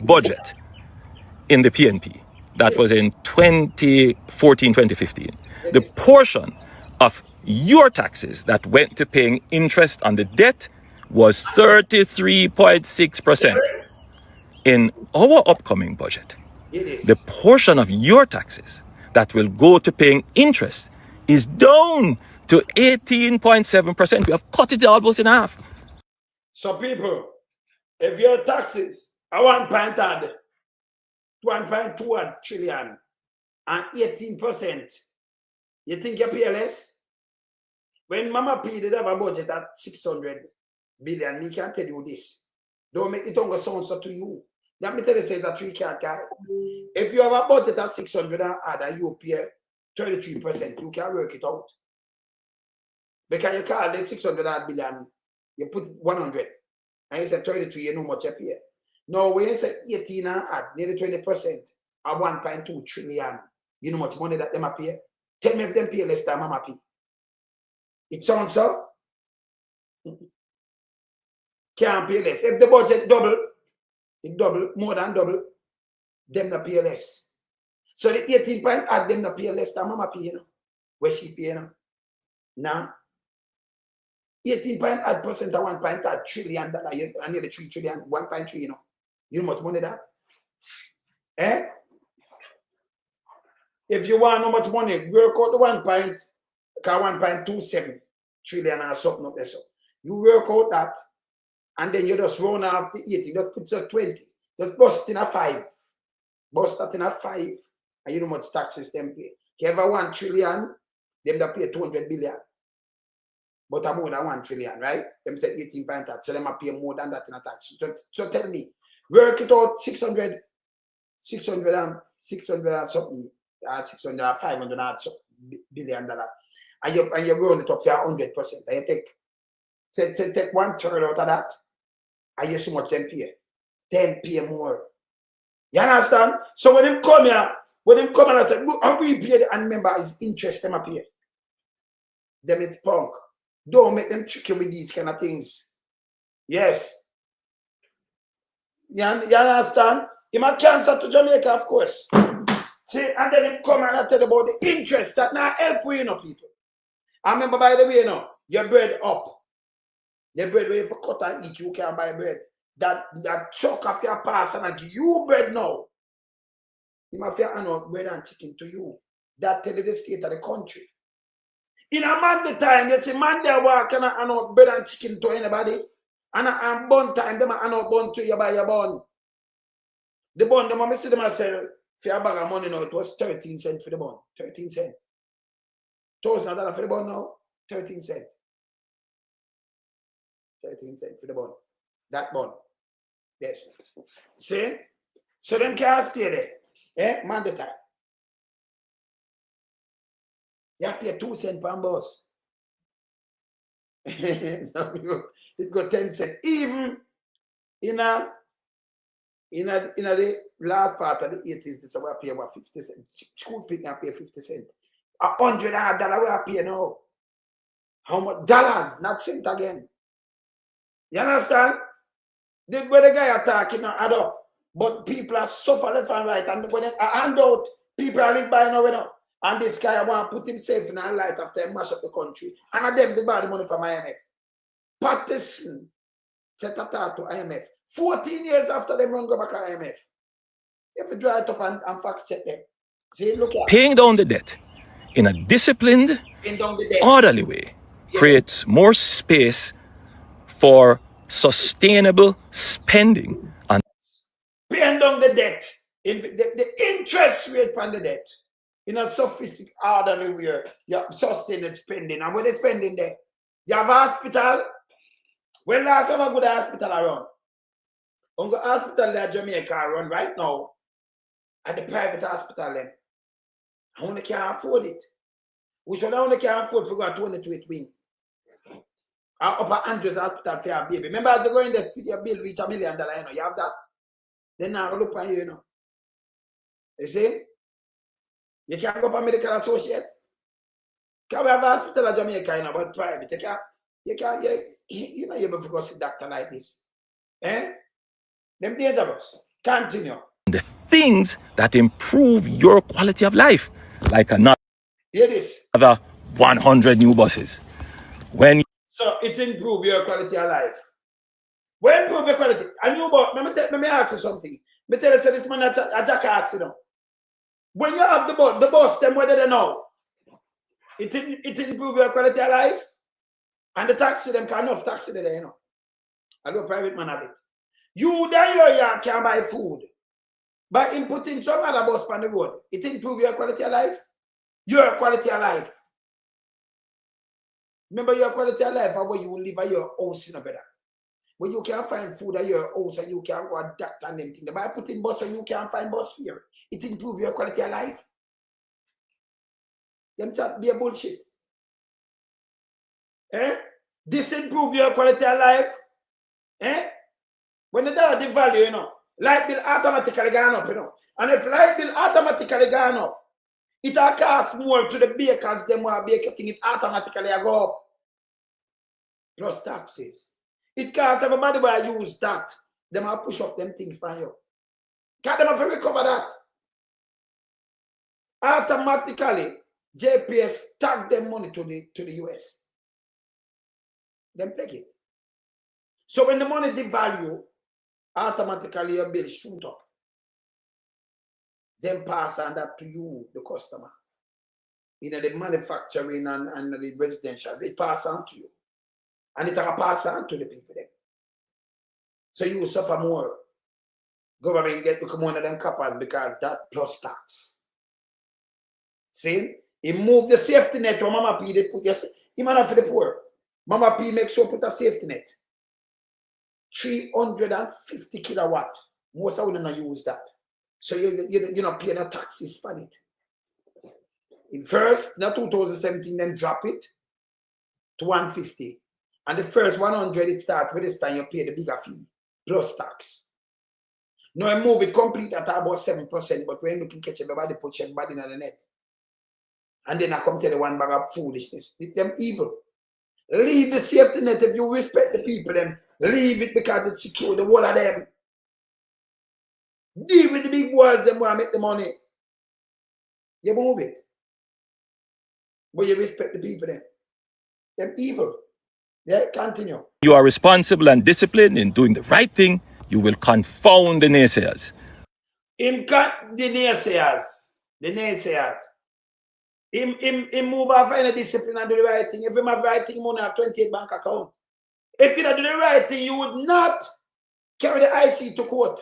Budget in the PNP that was in 2014, 2015. The portion of your taxes that went to paying interest on the debt was 33.6%. In our upcoming budget, the portion of your taxes that will go to paying interest is down to 18.7%. We have cut it almost in half. So people, if your taxes are 1.2 trillion and 18%, you think you pay less? When Mama P did have a budget at 600 billion, me can tell you this. Don't make it only sound so to you. Let me tell you, it's a 3-card guy. If you have a budget at 600 and add and you pay 33%, you can work it out. Because you call it 600 billion, you put 100, and you say 33, you know how much you pay. Now, when you say 18 and add nearly 20%, at 1.2 trillion, you know how much money that them pay? Tell me if them pay less than Mama P. It sounds so? Can't pay less. If the budget double, it double, more than double, them not pay less. So the 18 point add them not pay less than Mama pay, you know. Where she pay, you know. Now, 18 point add percent of 1.3 trillion, and nearly 3 trillion, 1.3, you know. You know how much money that? Eh? If you want how much money, work out the 1.27 trillion or something up there. So you work out that, and then you just run off the 80, just put just 20, just bust in a 5. Bust that in a 5, and you know how much taxes them pay. You ever 1 trillion, them that pay 200 billion. But I'm more than 1 trillion, right? Them say 18 point tax, so them are pay more than that in a tax. So tell me, work it out 600 and something, 600 or 500 and something billion dollar, and you round it up to 100%. And you take 1/3 out of that, and you see how much them pay. Them pay more. You understand? So when them come here, and say, and we pay, and remember, it's interest them up here. Them is punk. Don't make them trick you with these kind of things. Yes. You understand? He might cancel to Jamaica, of course. See, and then he come and I tell about the interest that now help we, people. I remember, by the way, your bread up. Your bread, where you cut and eat, you can buy bread. That chuck of your pass and I give you bread now. You must have bread and chicken to you. That tell you the state of the country. In a Monday time, you see man there walk and I bread and chicken to anybody. And bun time, them I know bun to you by your bun. The bun, them I see them sell for a bag of money now. It was 13 cents for the bun. 13 cents. $1,000 for the bun now. 13 cents. 13 cents for the bun. That bun. Yes. See? So them can't stay there. Eh? Monday time. You pay 2 cents per bus. It got 10 cents. Even in the last part of the 80s, this is what I pay about 50 cents. School picking pay 50 cents. $100 we I pay now. How much? Dollars, not cent again. You understand? Where the guy are talking now add up. But people are suffer left and right. And when they hand out, people are live by now. And this guy want to put himself in a light after he mash up the country. And them they buy the money from IMF. Patterson set a talk to IMF. 14 years after them run go back to IMF. If you draw it up and fact check them. See, look at Paying down the debt in a disciplined, orderly way creates more space for sustainable spending. And paying down the debt, the interest rate on the debt, in a sophisticated, orderly way, you have sustained spending. And when they spending there, you have a hospital. When last time I go to the hospital around, on the hospital there Jamaica run right now, at the private hospital then, I only can't afford it. We should only can't afford to go to 22 wing. Upper Andrews Hospital for your baby. Remember as you go in there, your bill reach $1 million, you have that? Then now look at you, You see? You can't go for medical associate. Can we have a hospital in Jamaica, but private? You're not able to go see doctor like this. Eh? Them dangerous. Continue. the things that improve your quality of life, like another Hear this. 100 new buses. So it improve your quality of life. When improve your quality, I knew about, let me ask you something. Me tell you, this man a jackass, When you have the bus, them whether they know, it improve your quality of life. And the taxi, them can enough taxi there, I know private man have it. You there can buy food. By inputting some other bus on the road, it improve your quality of life. Your quality of life. Remember your quality of life and where you will live at your house in a better. Where you can find food at your house and you can go and doctor and them things. By putting bus where you can find bus here, it improve your quality of life. Them chat be a bullshit. Eh? This improve your quality of life. Eh? When the dollar devalue, light bill automatically gone up, And if light bill automatically gone up, it will cost more to the bakers than what baker thing, it automatically go up. Plus taxes. It costs everybody by use that. Them will push up them things for you. Can't them have to recover that? Automatically, JPS tag them money to the US. Them take it. So when the money devalue, automatically your bill shoot up. then pass on that to you, the customer. You know, the manufacturing and the residential, they pass on to you. And it will pass on to the people then. So you will suffer more. Government become one of them coppers because that plus tax. See? He moved the safety net to Mama P, they put your, he man for the poor. Mama P make sure put a safety net. 350 kilowatt. Most of them don't use that. So you're not paying a taxes on it. In first, now 2017, then drop it to 150. And the first 100, it starts with this time you pay the bigger fee, plus tax. Now I move it complete at about 7%, but when you can catch everybody, put everybody in the net. And then I come tell the one bag of foolishness. It's them evil. Leave the safety net if you respect the people, then leave it because it secure the whole of them. Deal with the big boys, them want to make the money. You move it. But you respect the people then. Them evil. Yeah, continue. You are responsible and disciplined in doing the right thing, you will confound the naysayers. The naysayers. The naysayers. Him move off any discipline and do the right thing. If him have the right thing, he won't have 28 bank account. If you don't do the right thing, you would not carry the IC to court.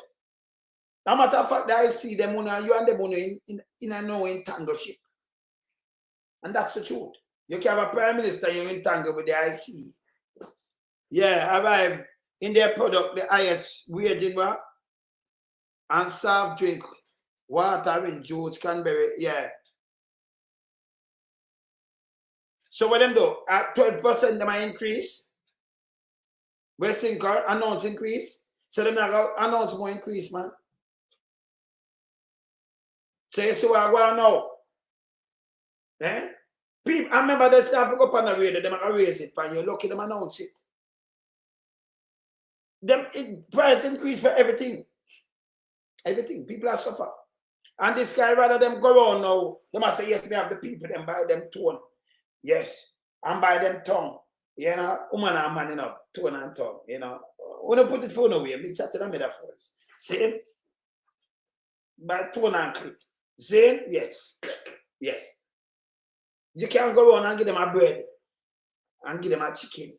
No matter of fact, the IC, them you and them in a no entanglement. And that's the truth. You can have a prime minister, you're entangled with the IC. Yeah, arrive in their product, the highest wage in what? And soft drink, water and juice, Canberra, yeah. So what them do? At 12% them increase. Westinker announce increase. So them not announce more increase, man. So you see what I want now. Eh? People, I remember they start to go up on the radio, them are raise it, and you're lucky them announce it. Them price increase for everything. Everything. People are suffer. And this guy, rather them go on now, they must say, yes, we have the people, them buy them tone. Yes. And buy them tongue. You know, woman and man, you know, tone and tongue, you know. When you put it phone away, me chat to them metaphors. See? By tone and click. See? Yes. Click. Yes. You can't go around and give them a bread and give them a chicken.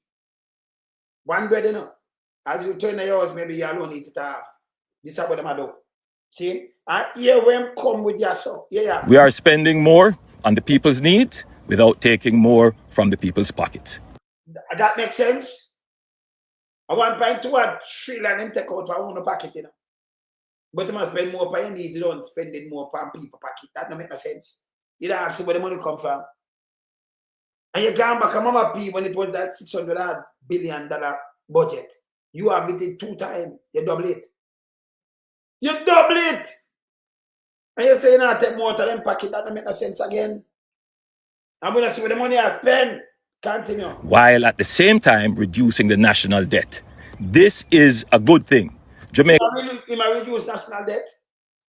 One bread, you know. As you turn the house, maybe you alone eat it half. This is what them do. See? And here when come with your son. Yeah. We are spending more on the people's needs without taking more from the people's pockets. That makes sense. I want to $1.2 trillion and take out for one pocket, you know. But you must spend more for your needs, you don't spend it more for people pocket. That don't make no sense. You don't ask where the money come from. And you can't back a Mama P when it was that $600 billion budget. You have it in 2 times. You double it. You double it. And you say you not take more to them pocket. That don't make no sense again. I'm going to see where the money I spend. Continue. While at the same time reducing the national debt. This is a good thing. Jamaica. If I reduce national debt,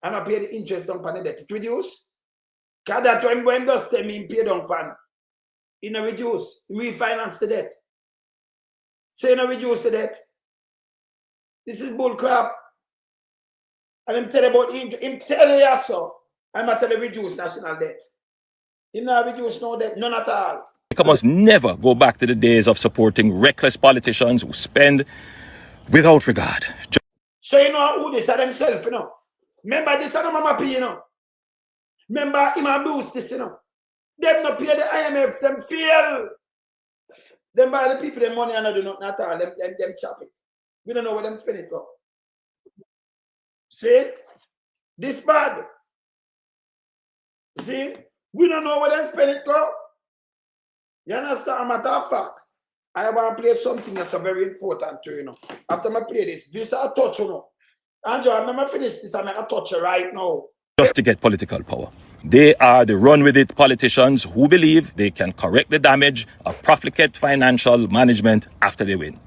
I'm going to pay the interest down on the debt. It reduce. Because that's when does tell me pay down on. You know, reduce. Refinance the debt. So you know, reduce the debt. This is bull crap. And I'm telling about him telling you so. I'm not telling reduce national debt. Him not reduce no debt, none at all. Jamaica must never go back to the days of supporting reckless politicians who spend without regard. So you know who this are themselves, you know. Remember this are the Mama P, you know. Remember him abuse this, you know. Them not pay the IMF, them fail. Them buy the people the money and do nothing at all. Them chop it. We don't know where them spend it go. See? This bad. See? We don't know where them spend it go. You understand? Matter of fact, I want to play something that's very important to you know. After I play this I touch you know. Andrew, I'm going to finish this. I'm going to touch you right now. Just to get political power. They are the run-with-it politicians who believe they can correct the damage of profligate financial management after they win.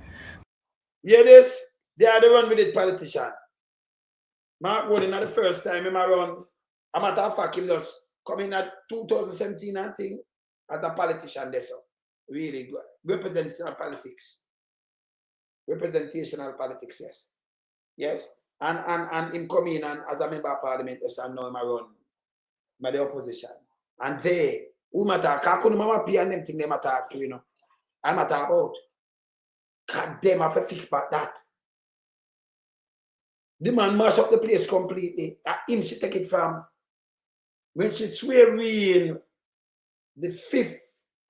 Yeah, this, they are the run-with-it politician. Mark Gordon, not the first time him around. A matter of fact, him just coming at 2017 and thing as a politician there, so really good. Representational politics. Representational politics, yes. Yes. and him come in and as a member of parliament, yes, and now him a run by the opposition. And they, who matter, I couldn't mama pay and them thing them attack to, you know. I'm attack about. God damn, I have to fix back that. The man mash up the place completely. Him she take it from when she swear in the 5th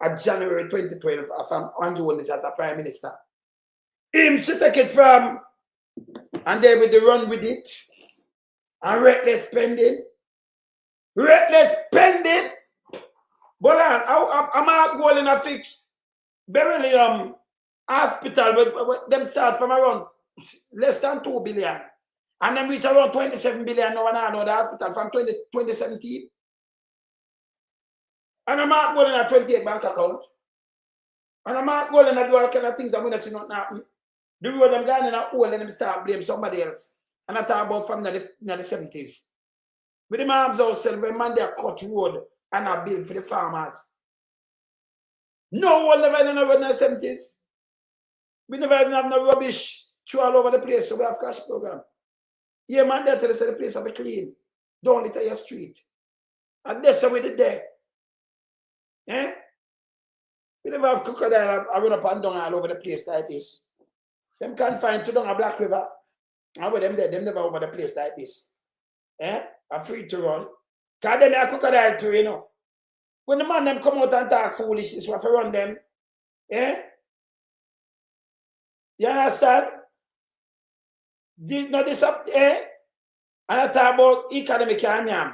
of January 2012 from Andrew Holness as a prime minister. Him she take it from and they will run with it. And reckless spending. Reckless spending. But I'm not going to fix. Barely hospital with them start from around less than 2 billion. And then reach around 27 billion now and I know the hospital from 2017. And I'm not going to 28 bank account. And I'm not going to do all kind of things that we not see not happen. The road them going in a hole and them start blame somebody else. And I talk about from the 70s. With the arms ourselves, when man they cut road and a bill for the farmers. No one never in the road in the 70s. We never even have no rubbish through all over the place, so we have cash program. Yeah, man, they tell us the place have a clean. Don't litter your street. And that's how we did there. Eh? We never have crocodile I run up and down all over the place like this. Them can't find to down a Black River. And with them there, them never over the place like this. Eh? Are free to run. Because them are crocodile too, you know. When the man them come out and talk foolishness, we have to run them. Eh? You understand? This not this up there. And I talk about economic and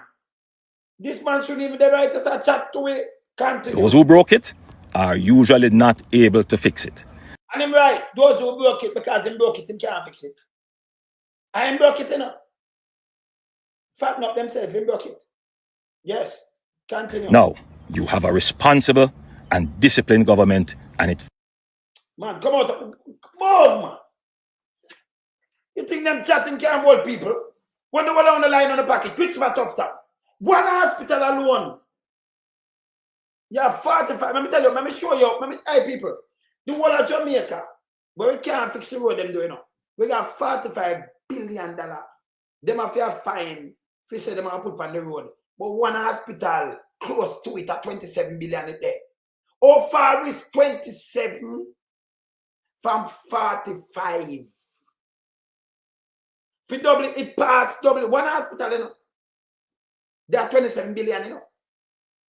this man shouldn't even the right to chat to it. Continue. Those who broke it are usually not able to fix it. And I'm right. Those who broke it because they broke it, they can't fix it. I ain't broke it enough. Fatten up themselves, they broke it. Yes. Continue. Now, you have a responsible and disciplined government and it... Man, come out. Come on, man. You think them chatting can't hold people? When they were on the line on the packet, Christopher Tufton. One hospital alone. You have 45. Let me tell you, let me show you. Hey, people. The whole of Jamaica, but we can't fix the road them doing now. We got $45 billion. Them have to fine. If say them have put on the road. But one hospital close to it at 27 billion a day. How far is 27 from 45? If double it pass double one hospital, you know. They are 27 billion, you know.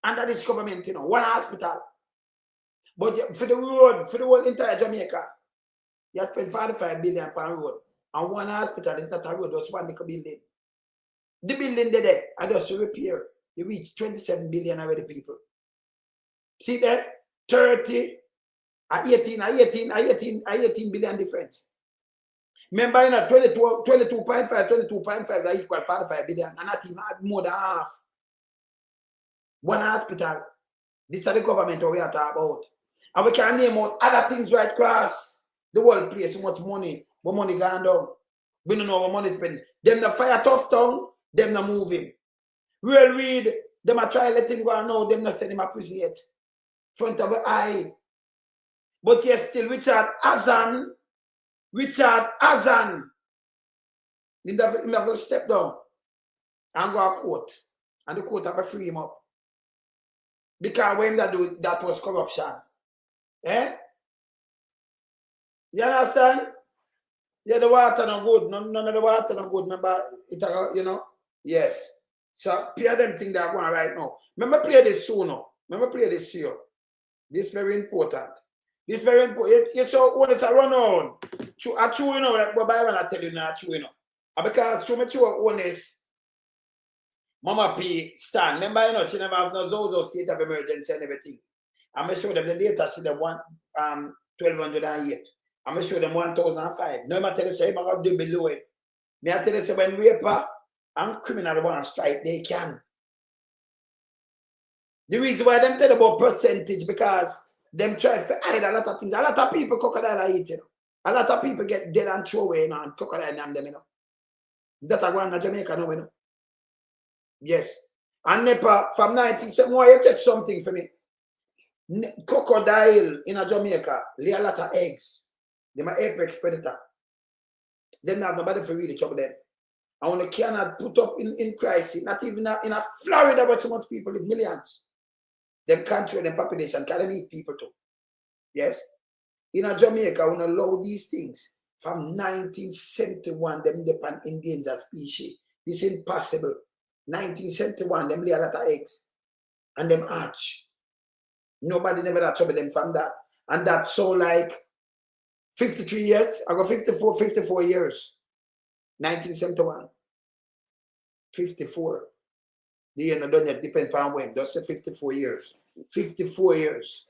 Under this government, you know, one hospital. But for the road, for the whole entire Jamaica, you have spent 45 billion per road. And one hospital is not a road, just one little building. The building there, and just to repair, you reach 27 billion already, people. See that? 30, 18 billion difference. Remember, you know, 22.5 that equal 45 billion, and not even more than half. One hospital. This is the government we are talking about. And we can name out other things right across the world place, so much money, but money gone down. We don't know what money spent. Them the fire tough town, them not moving. Real read, them a try let him go and know, them not send him a prison yet. Front of the eye. But yes, still Richard Azan, him have to step down and go to court. And the court have to free him up. Because when that do that was corruption. Eh? You understand? Yeah, the water not good. None of the water not good. Remember, it, you know? Yes. So, play them thing that are going right now. Remember, play this soon now. Remember, play this here. This is very important. This is very important. You saw when it's a run on. I true, you know, like what Bible I tell you now, true, you know. Because true, honest. Mama P stand. Remember, you know, she never have no Zozo state of emergency and everything. I'm going to show them the data. See the 1208. I'm going to show them 1005. No matter tell you, say, I'm going to do below it. Me I tell you, say, when raper and criminal want to strike, they can. The reason why them tell about percentage, because them try to hide a lot of things. A lot of people crocodile eat, you know. A lot of people get dead and throw away, you know, and crocodile name them, you know. That's a one in Jamaica now, you know. Yes. And NEPA from 1970, why you take something for me? Crocodile in a Jamaica lay a lot of eggs. They're my apex predator. They don't have nobody for really trouble them. And when cannot put up in crisis, not even in a Florida where so much people live, millions. Them control them population, can they meet people too? Yes? In a Jamaica, we don't allow these things. From 1971, them depend endangered species. It's impossible. 1971, them lay a lot of eggs. And them hatch. Nobody never had trouble them from that. And that's so like 53 years. I got 54 years. 1971. 54. The year not done yet, depends on when. Just say 54 years. 54 years.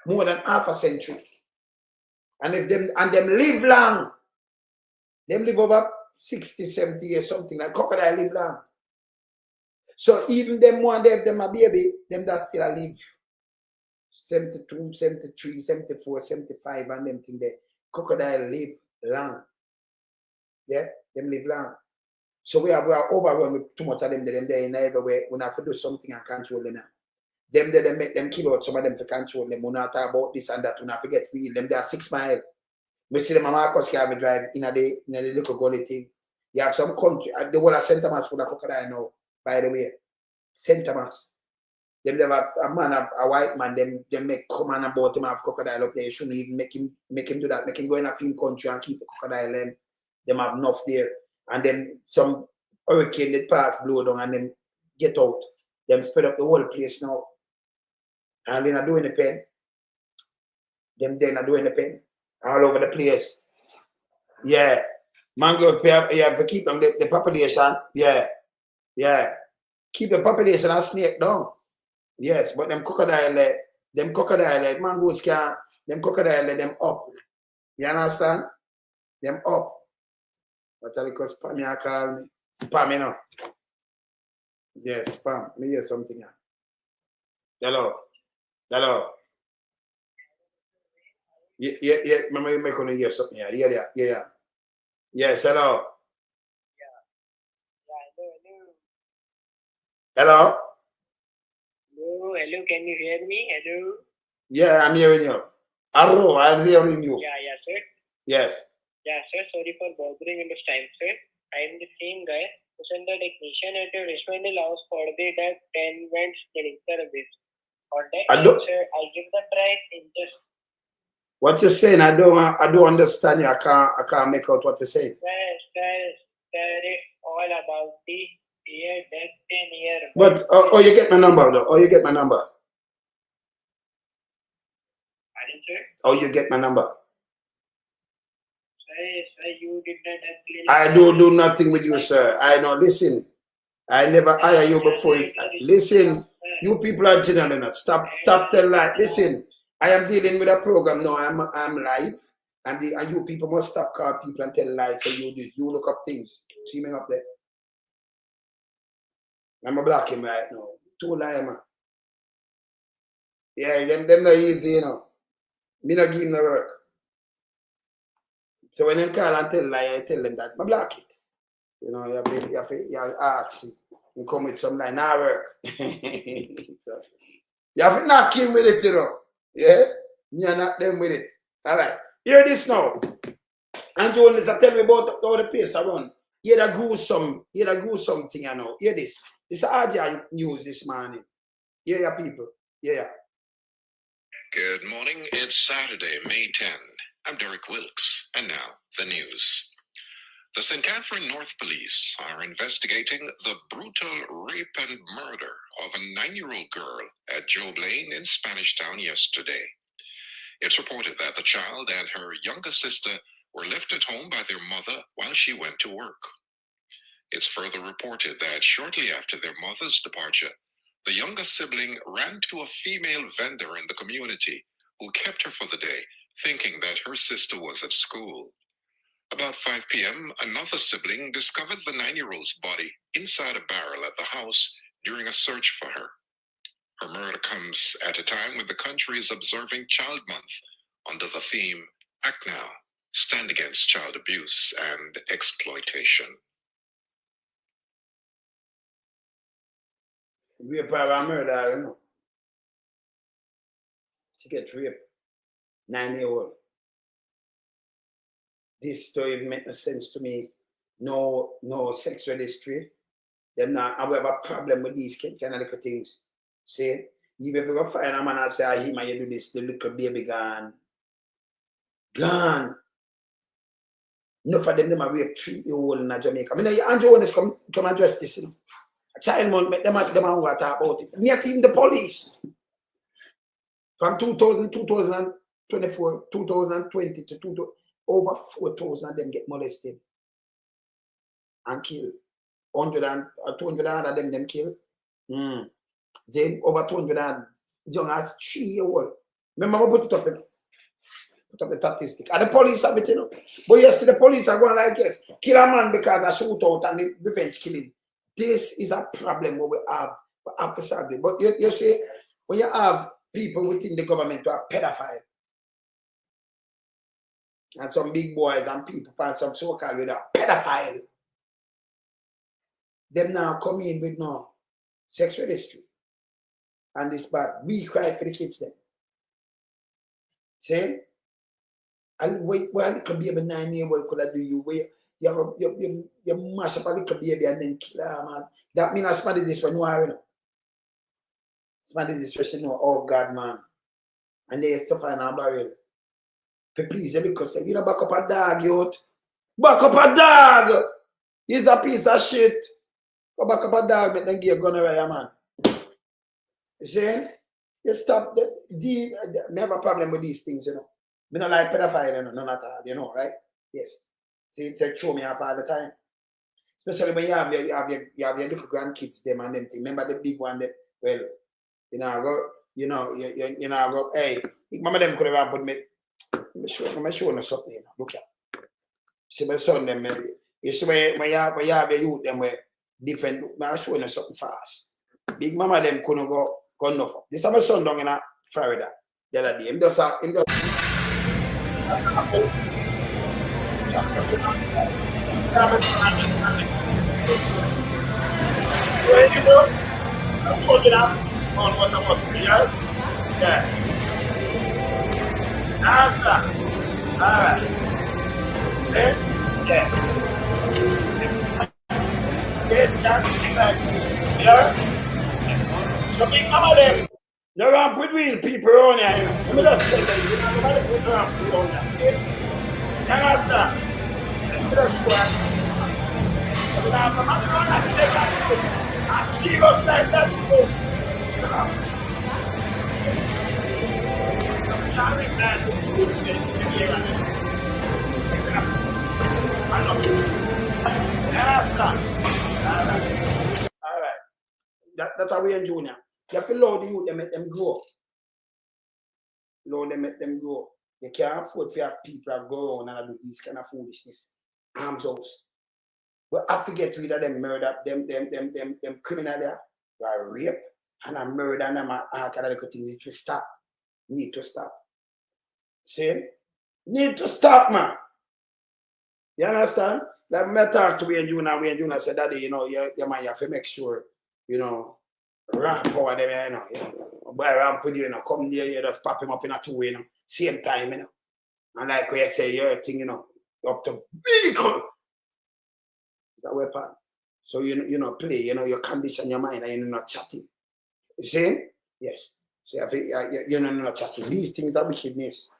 More than half a century. And if them live long, them live over 60, 70 years, something like crocodile live long. So even them one day, if them a baby, them that still live 72, 73, 74, 75, and them thing there. Crocodile live long. Yeah, them live long. So we are overrun with too much of them there in everywhere. We have to do something and control them now. Them there, they make them kill out some of them to control them. We not talk about this and that. We not forget real. Them they are 6 miles. We see them a Marcus can drive in the little gully thing. You have some country, the whole of St. Thomas for the crocodile now, by the way. St. Thomas. Them they have a man, a white man, them make come on about him have crocodile up there. You shouldn't even make him do that. Make him go in a film country and keep the crocodile them have enough there. And then some hurricane that pass blow down and then get out. Them spread up the whole place now. And they're not doing the pen. Them they're not doing the pen. All over the place. Yeah. Mangrove, you have to keep them the population. Yeah. Yeah. Keep the population and snake down. Yes, but them crocodile, mangoes can, them crocodile, them up. You understand? Them up. What I call spam, you call me. Spam, you know. Yes, spam. Me hear something here. Hello. Hello. Yeah. Remember you make only hear something here. Yeah. Yes, hello. Hello. Hello, can you hear me? Hello? Yeah, I'm hearing you. Hello, I'm hearing you. Yeah, sir. Yes. Yeah, sir, sorry for bothering in this time, sir. I am the same guy who sent the technician at your restaurant allows for the 10 went cleaning service. For that, sir, I'll give the price in just. What you're saying, I don't understand you. I can't make out what you're saying. Sir, it's all about the year, that 10-year. But you get my number though. You get my number. Pardon, sir? You get my number. Sir, you did not I do nothing with you, sir. I know. Listen, I never hire you before. Listen, you people are genuine. Stop tell lie. Listen, I am dealing with a program now. I'm live, and you people must stop calling people and tell lies. So you look up things. See me up there. I'm a block him right now. Too lie, man. Yeah, them not easy, you know. Me not give him the work. So when them call and tell lie, I tell them that I block it. You know, you have to ask. You come with some lie, not work. So, you have to knock him with it, you know. Yeah? Me and not them with it. All right. Hear this now. And Jonas, tell me about how the place around. Hear the gruesome thing, you know. Hear this. This is RJ news this morning. Yeah, people. Yeah. Good morning. It's Saturday, May 10. I'm Derek Wilkes, and now the news. The St. Catherine North Police are investigating the brutal rape and murder of a 9-year-old girl at Job Lane in Spanish Town yesterday. It's reported that the child and her younger sister were left at home by their mother while she went to work. It's further reported that shortly after their mother's departure, the younger sibling ran to a female vendor in the community who kept her for the day, thinking that her sister was at school. About 5 p.m., another sibling discovered the 9-year-old's body inside a barrel at the house during a search for her. Her murder comes at a time when the country is observing Child Month under the theme, Act Now, Stand Against Child Abuse and Exploitation. Rape or murder, you know. She get raped. 9-year-old. This story make no sense to me. no sex registry. Them not, and we have a problem with these kind of little things. See, even if you go find a man and say, him and you do this, the little baby gone. Gone. Enough of them are rape 3-year-old in Jamaica. I mean, Andrew Holness come address this, you know. A child man, them want to talk about it. Not even the police. From 2024, 2020 to 2000, over 4,000 of them get molested and killed. 200 of them killed. Then over 200 young as 3-year-old. Remember, I put it up the statistic. And the police have it, you know. But yesterday the police are going like, yes, kill a man because of shootout and the revenge killing. This is a problem what we have to solve it. But you see, when you have people within the government who are pedophile, and some big boys and people and some so-called with a pedophile, them now come in with no sex registry. And this bad. We cry for the kids then. See? And wait, well, it could be a 9-year-old could I do you where you mash up a little baby and then kill her, man. That means I spotted this when you are, you know. Spotted this question, know, oh God, man. And they stuff in a barrel. Please, because you know, back up a dog, you. Back up a dog! He's a piece of shit. Go back up a dog, but then give a gun away, man. You see? You stop me have a problem with these things, you know. Me not like pedophile, you know, none at all, you know, right? Yes. See, they throw me off all the time. Especially when you have your little grandkids, them and them thing. Remember the big one that, well, you know, hey, mama them could have put me. I'm showing you something, you know. Look here. See my son them, you see when you have your youth them were different, I'm showing you something fast. Big mama them couldn't go enough. This is my son down in Florida the other day. Him just where you go? I'm putting up on what I must be, right? Yeah. That's that. Alright. Yeah. Yeah. That's like, yeah. So big mama them. You don't put real people around here. Let me just tell you, you know, nobody put around people around here. See? You understand? Let me just show you. I'm serious like that. All right. That's how we in junior. You have to load the youth, they make them grow. Load them, make them grow. You can't afford to have people that go around and do this kind of foolishness. Arms house. But I forget rid of them murder, them criminal there. They are rape and a murder and all kind of things. It will stop. Need to stop. See? Need to stop, man. You understand? Like me talk to Wayne Junior said that you know, your man, you have to make sure, you know, ramp power them, you know. Boy, ramp with you, know, come there, you just pop him up in a two-way, you know, same time, you know. And like we say, your thing, you know, up to vehicle. It's a weapon. So you know, play, you know, you condition your mind and you're not chatting. You see? Yes. So you're not chatting. These things are wickedness.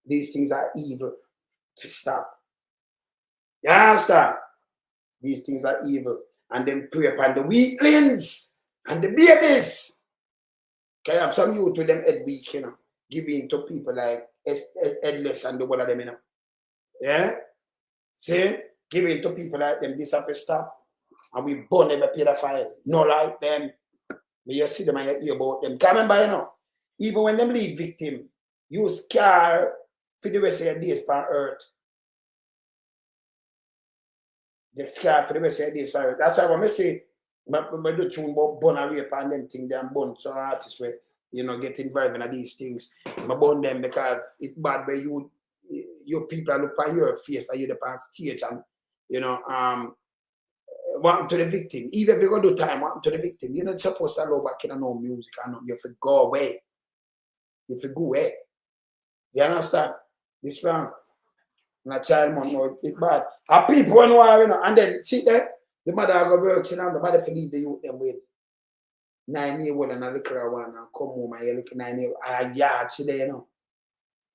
These things are evil. To stop. You understand? These things are evil. And then prey upon the weaklings and the babies. Can you have some youth with them head weak, you know, giving to people like headless and the one of them, you know. Yeah? See? Giving to people like them, this have to stop. And we burn every pedophile. No like them. When you see them and you hear about them. Can remember, you know, even when them leave victim, you scar for the rest of your days on earth. They scar for the rest of your days on earth. That's why when I say, I do tune about burn and rape and them things, them burn some artists where, you know, get involved in these things. I burn them because it's bad where your people look at your face and you're on stage and, you know, want to the victim. Even if you go do time, want to the victim. You're not supposed to go back in no music and you have to go away. You have to go away. You understand? This wrong. And a child money, no, it's bad. And people when you know, and then see there, the mother go work, you know, the mother for leave the youth them with 9-year-old and a little one and come home and you look 9-year-old, a yard, see there, you know.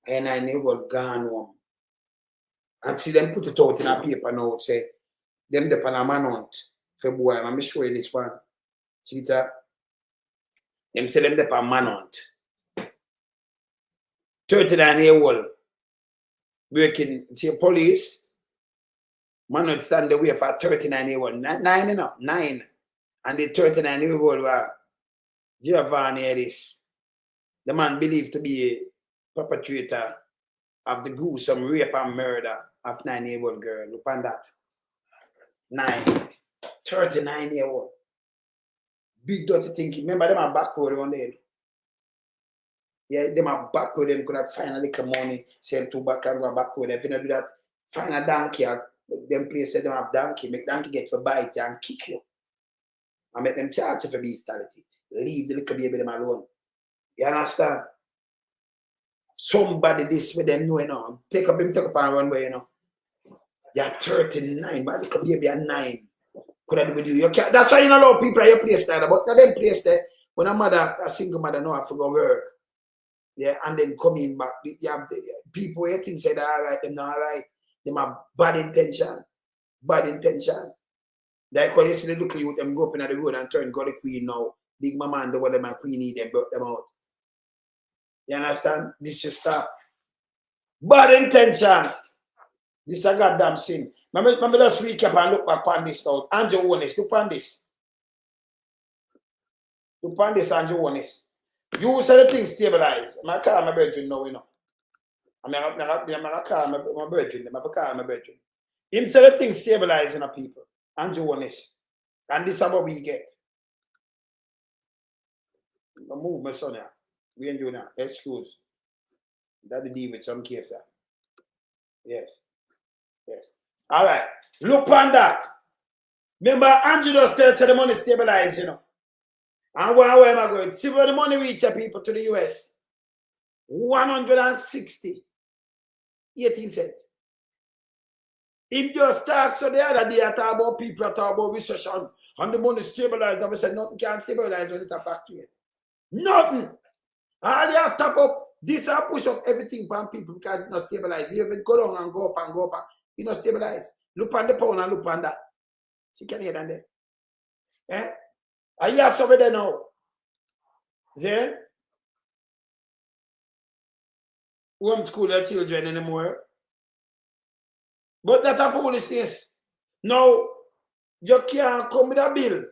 And 9-year-old gone home. And see them put it out in a paper now, say, them depend on a man hunt for boy. And I'm show you this one. See that? Them say them depend on man hunt. 39-year-old working, see police, man would stand away for 39-year-old, 9, you know, 9. And the 39-year-old were Giovanni Ellis, the man believed to be a perpetrator of the gruesome rape and murder of 9-year-old girl. Look on that. 9. 39-year-old. Big dirty thinking. Remember them are backward on there. Yeah, them are backward, them could have find a little money, sell tobacco and go backward. If you don't do that, find a donkey, them place them have donkey, make donkey get for bite you and kick you. And make them charge you for bestiality. Leave the little baby them alone. You understand? Somebody this with them know, you know. Take up and run away, you know. You're 39, but little baby at 9. Could I do with you? You can't, that's why you don't allow people at your place there. But at them place there, when a single mother know how to go work. Yeah, and then coming back, you have people who think say that all right, them not all right. Them have bad intention. Bad intention. Like when you see the little youth, them go up in the road and turn go the queen now. Big mama and the one them and queenie, them brought them out. You understand? This should stop. Bad intention. This is a goddamn sin. Remember just recap and look back on this now. Andrew Holness, look on this. Look on this, Andrew Holness. You say the thing stabilize. I call my virgin now, you know. I call my virgin. I call my virgin. Him say the thing stabilizing the people. Andrew Holness. And this is what we get. I move my son here. We ain't doing that. Excuse. That deal with some case there. Yes. Yes. All right. Look on that. Remember, Andrew just said the money stabilize, you know. And where am I going? See where the money reach people to the US. 160. 18 cents. If just talk so the other day, I talk about people, I talk about recession, and the money stabilized. I said nothing can stabilize when it's a factory. Nothing. All you top up, this I push up everything from people because it's not stabilized. You even go down and go up and go up. It's not stabilized. Look on the pound and look on that. See, can you hear that there? Eh? Are you over there now? Then, homeschool your children anymore. But that's a foolishness. Now, you can't come with a bill.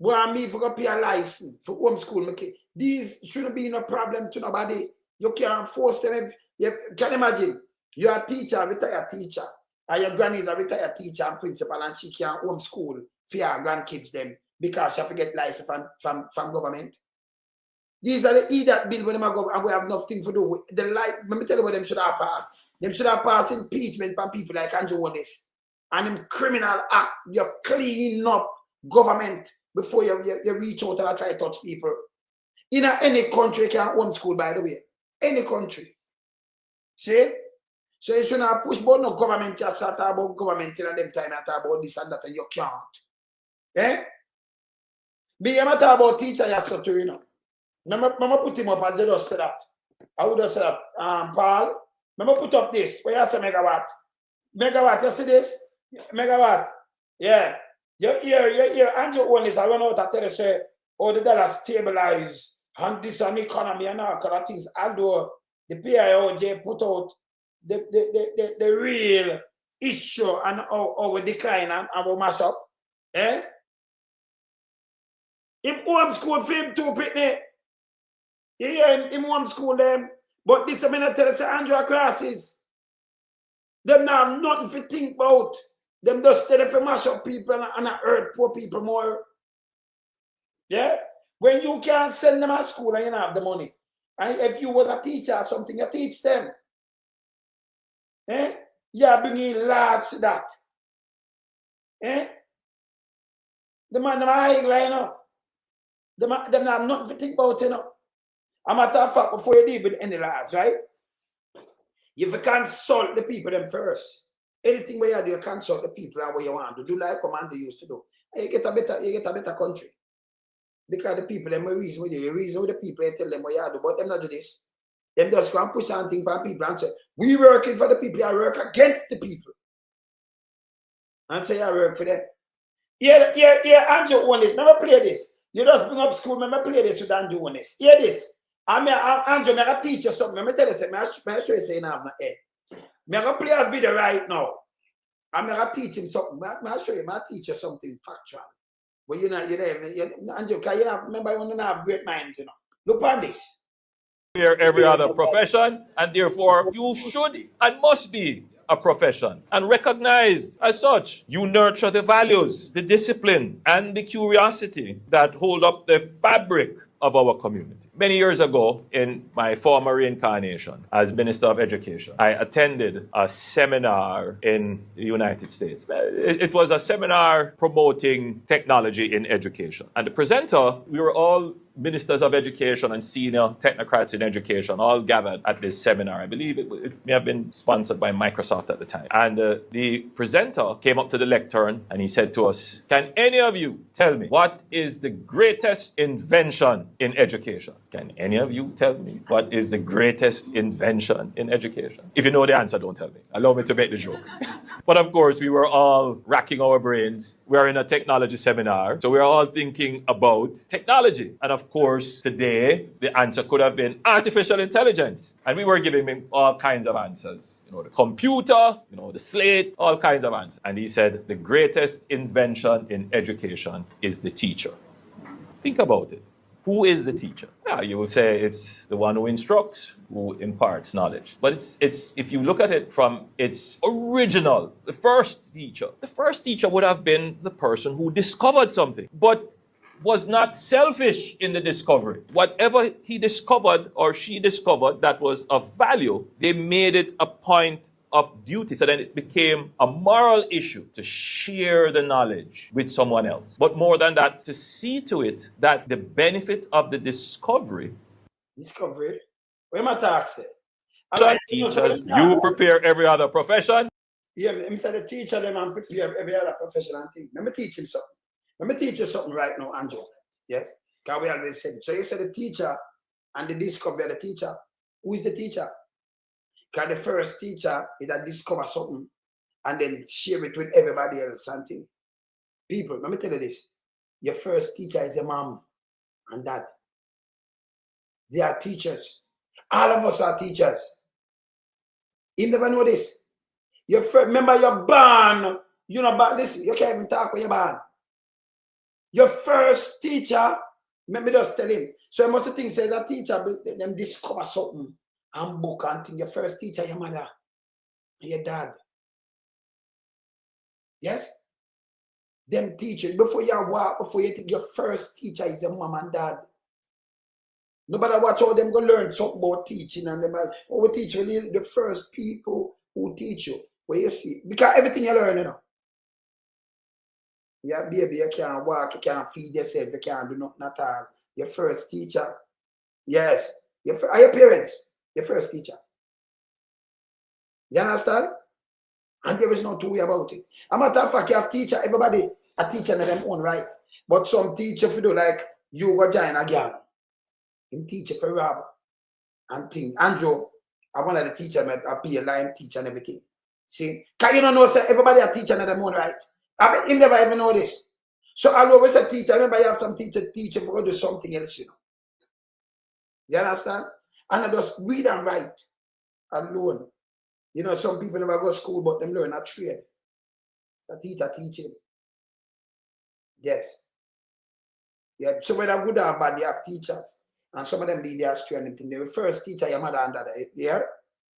Well, me for pay a license for homeschool. These shouldn't be no problem to nobody. You can't force them. You can imagine, you're a teacher, a retired teacher, and your granny is a retired teacher and principal, and she can't homeschool for your grandkids them. Because she have to get license from government. These are the idiot bill when they go and we have nothing to do with the life. Let me tell you what them should have passed. Them should have passed impeachment from people like Andrew Holness. And them criminal act, you clean up government before you reach out and try to touch people. In any country you can homeschool, by the way. Any country. See? So you should not push about no government, you start about government in them time and talk about this and that and you can't. Eh? Be a matter about teacher, yes, so too, you know. Remember put him up as they just said that. I would have said that. Paul, remember put up this. Where you say megawatt? Megawatt, you see this? Megawatt. Yeah. You hear, Andrew Holness, I run out to tell you, say, oh, the dollar stabilize, and this and economy and all kind of things. Although the PIOJ put out the real issue and how we decline and we mash up. Eh? Him homeschool film too, Pitney. Yeah, him homeschool them. But this is when I tell you, say Andrew classes. Them now have nothing to think about. Them just steady for mash up people and hurt poor people more. Yeah? When you can't send them to school and you don't have the money. And if you was a teacher or something, you teach them. Eh? You bringing laws to that. Eh? The man, them are you know. Them have nothing to think about, you know. A matter of fact, before you deal with any laws, right? You have to consult the people them first. Anything where you do, you consult the people and what you want to do, like Commander used to do. And you get a better country. Because the people them will reason with you. You reason with the people and tell them what you do, but them not do this. Them just go and push on things for people and say, we working for the people, I work against the people. And say I work for them. Yeah, Andrew Holness, never play this. You just bring up school, never play this with Andrew Holness. Hear this. Andrew, I'm going to teach you something. Let me tell you something. I'm show you saying I have my head. I'm going to play a video right now. I'm going to teach him something. I'll show you. I'll teach you something factual. But you know, Andrew, because you know, remember you don't have great minds, you know. Look on this. Every other profession, and therefore you should and must be a profession and recognized as such. You nurture the values, the discipline, and the curiosity that hold up the fabric of our community. Many years ago, in my former reincarnation as Minister of Education, I attended a seminar in the United States. It was a seminar promoting technology in education. And the presenter, we were all ministers of education and senior technocrats in education all gathered at this seminar. I believe it may have been sponsored by Microsoft at the time. And the presenter came up to the lectern and he said to us, can any of you tell me what is the greatest invention in education? Can any of you tell me what is the greatest invention in education? If you know the answer, don't tell me. Allow me to make the joke. But of course, we were all racking our brains. We are in a technology seminar, so we are all thinking about technology. And of course, today, the answer could have been artificial intelligence. And we were giving him all kinds of answers. You know, the computer, you know, the slate, all kinds of answers. And he said, the greatest invention in education is the teacher. Think about it. Who is the teacher? Yeah, you will say it's the one who instructs, who imparts knowledge. But it's if you look at it from its original, the first teacher would have been the person who discovered something, but was not selfish in the discovery. Whatever he discovered or she discovered that was of value, they made it a point of duty. So then it became a moral issue to share the knowledge with someone else. But more than that, to see to it that the benefit of the discovery. Where my tax? Teachers, you prepare every other profession. Yeah, I'm saying the teacher them and prepare every other profession and thing. Let me teach him something. Let me teach you something right now, Andrew. Yes? Because we always said it. So you said the teacher and the discovery of the teacher. Who is the teacher? Because the first teacher is that discover something and then share it with everybody else and thing. People, let me tell you this. Your first teacher is your mom and dad. They are teachers. All of us are teachers. You never know this. Your first, remember you're born. You know about this. You can't even talk when you're born. Your first teacher, let me just tell him. So I must think says a teacher, them discover something and book and think. Your first teacher, your mother and your dad. Yes? Them teachers, before you walk, before you think your first teacher is your mom and dad. Nobody watch how them go learn something about teaching and them we teach you the first people who teach you. Where you see, because everything you learn, you know. Yeah, baby, you can't walk, you can't feed yourself, you can't do nothing at all. Your first teacher. Yes. Are your parents your first teacher? You understand? And there is no two way about it. A matter of fact, you have teacher, everybody a teacher in their own right. But some teacher if you do like you go join a gang. Him teacher for rob and thing. Andrew, I want the teacher, I be a line teacher and everything. See? Because you don't know, sir, everybody a teacher in their own right. I bet him never even know this. So I always a teacher. I remember you have some teacher for do something else, you know. You understand? And I just read and write alone. You know, some people never go to school, but them learn a trade. So teacher teaching. Yes. Yeah. So whether good or bad, they have teachers. And some of them be their strength. The first teacher, your mother and dad, there?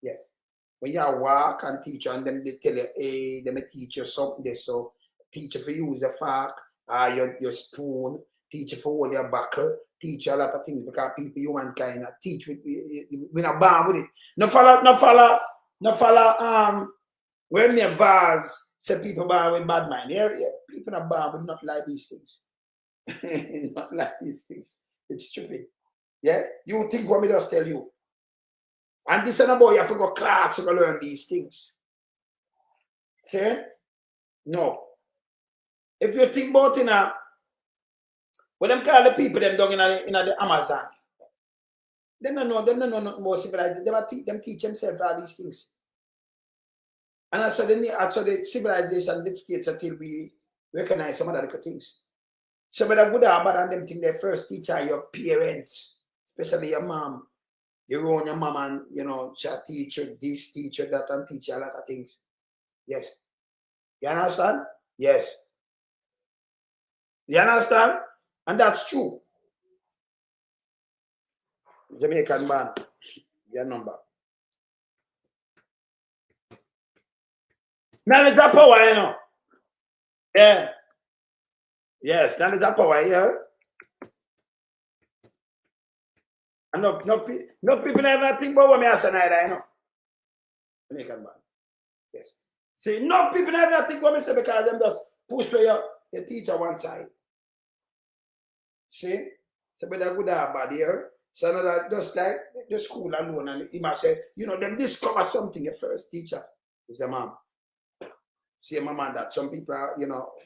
Yes. When you walk and teach and them they tell you, hey, they may teach you something this. So teach you for use a fork, your spoon, teach you for hold your buckle, teach you a lot of things because people, humankind, teach with we not born with it. No follow, when they vase, say people born with bad mind. Yeah, people are born with not like these things. Not like these things. It's stupid. Yeah? You think what me just tell you. And this and about you have to go class to go learn these things. See? No. If you think about it now, what them call the people them down in the Amazon, them don't know nothing more civilized. Them teach themselves all these things. And also the civilization dictates until we recognize some other little things. So but good or bad and them think their first teacher your parents, especially your mom. You own your mom and chat teacher, this teacher, that, and teach you a lot of things. Yes. You understand? Yes. You understand? And that's true. Jamaican man, your number. Knowledge of power, Yeah. Yes, knowledge of power, yeah. And no people never think about what me as neither, Jamaican man. Yes. See, no people never think what me say because them just push for your teacher one side. See? So better good or bad here. So that just like the school alone, and he must say, them discover something at first, teacher is the mom. See, mama, that some people are,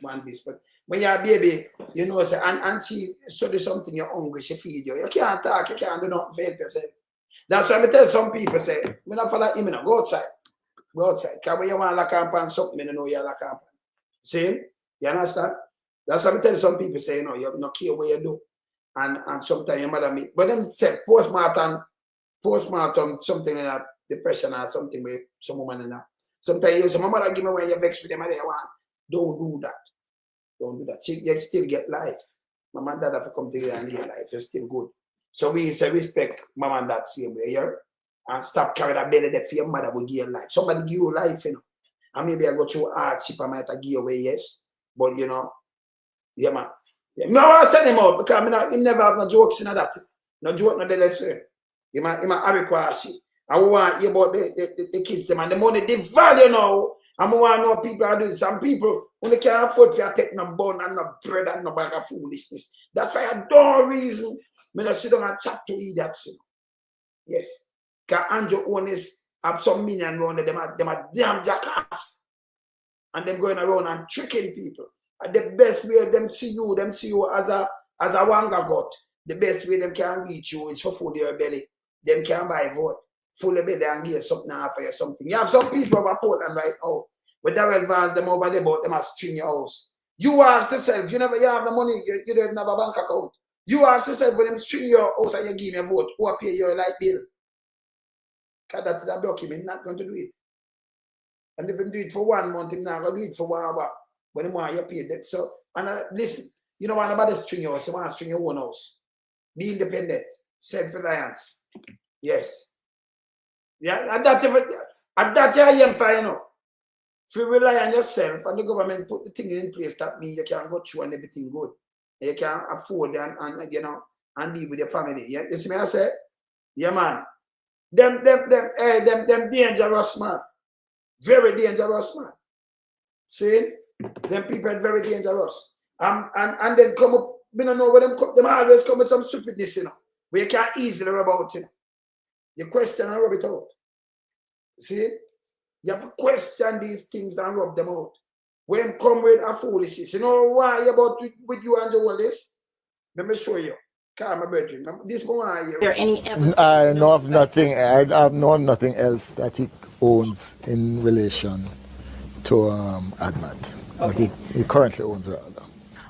want this, but when you're a baby, say, and she study something, you're hungry, she feed you. You can't talk, you can't do nothing for yourself. That's why I tell some people, say, when I follow him, go outside. Go outside. Because when you want to lock up on something, you know you're lock up. See? You understand? That's why I tell some people, say, you have no care what you do. And sometimes your mother meet. But them say postmortem, something like that, depression or something with some woman in that. Sometimes you say, my mother give me when you vex with them and they want. Don't do that. Don't do that. You still get life. Mama and dad have to come together and get life. You're still good. So we say respect mama and dad same way here. And stop carrying that belly that for your mother will give you life. Somebody give you life, And maybe I go through hardship, I might give away, yes. But yeah, man. Yeah, I want to send him out because he never have no jokes in that. No joke, no let's say. He might have a question. I want you about the kids, them and the money, the value now. I want to know people are doing. Some people, when they can't afford to take no bun and no bread and no bag of foolishness. That's why I don't reason me not sit down and chat to idiots. Yes. Because Andrew Holness have some million around them are damn jackass. And them going around and tricking people. The best way them see you as a wanga got. The best way them can reach you is for food your belly. Them can buy vote. Full of belly and give something for you something. You have some people over Portland right now. But that will advance them over there, but they must string your house. You ask yourself, you have the money, you don't have a bank account. You ask yourself when them string your house and you give me a vote, who pay your light bill? Because that's the document, not going to do it. And if you do it for 1 month, you're not going to do it for 1 hour. When you want you pay that. So, and listen, you don't want nobody string your house, you want to string your own house. Be independent, self-reliance. Yes. Yeah, and that you am fine, If you rely on yourself and the government put the thing in place, that means you can go through and everything good. You can afford and deal with your family. Yeah? You see me I say? Yeah, man. Them dangerous, man. Very dangerous, man. See? Them people are very dangerous. And then come up, we don't know where them always come with some stupidness, where you can't easily rub out, You question and rub it out. See? You have to question these things and rub them out. When come with a foolishness. You know why about with you and all this? Let me show you. Come, my brethren. This one here. There any evidence? I know of nothing. I have known nothing else that he owns in relation to Admat. Okay. He currently owns rather.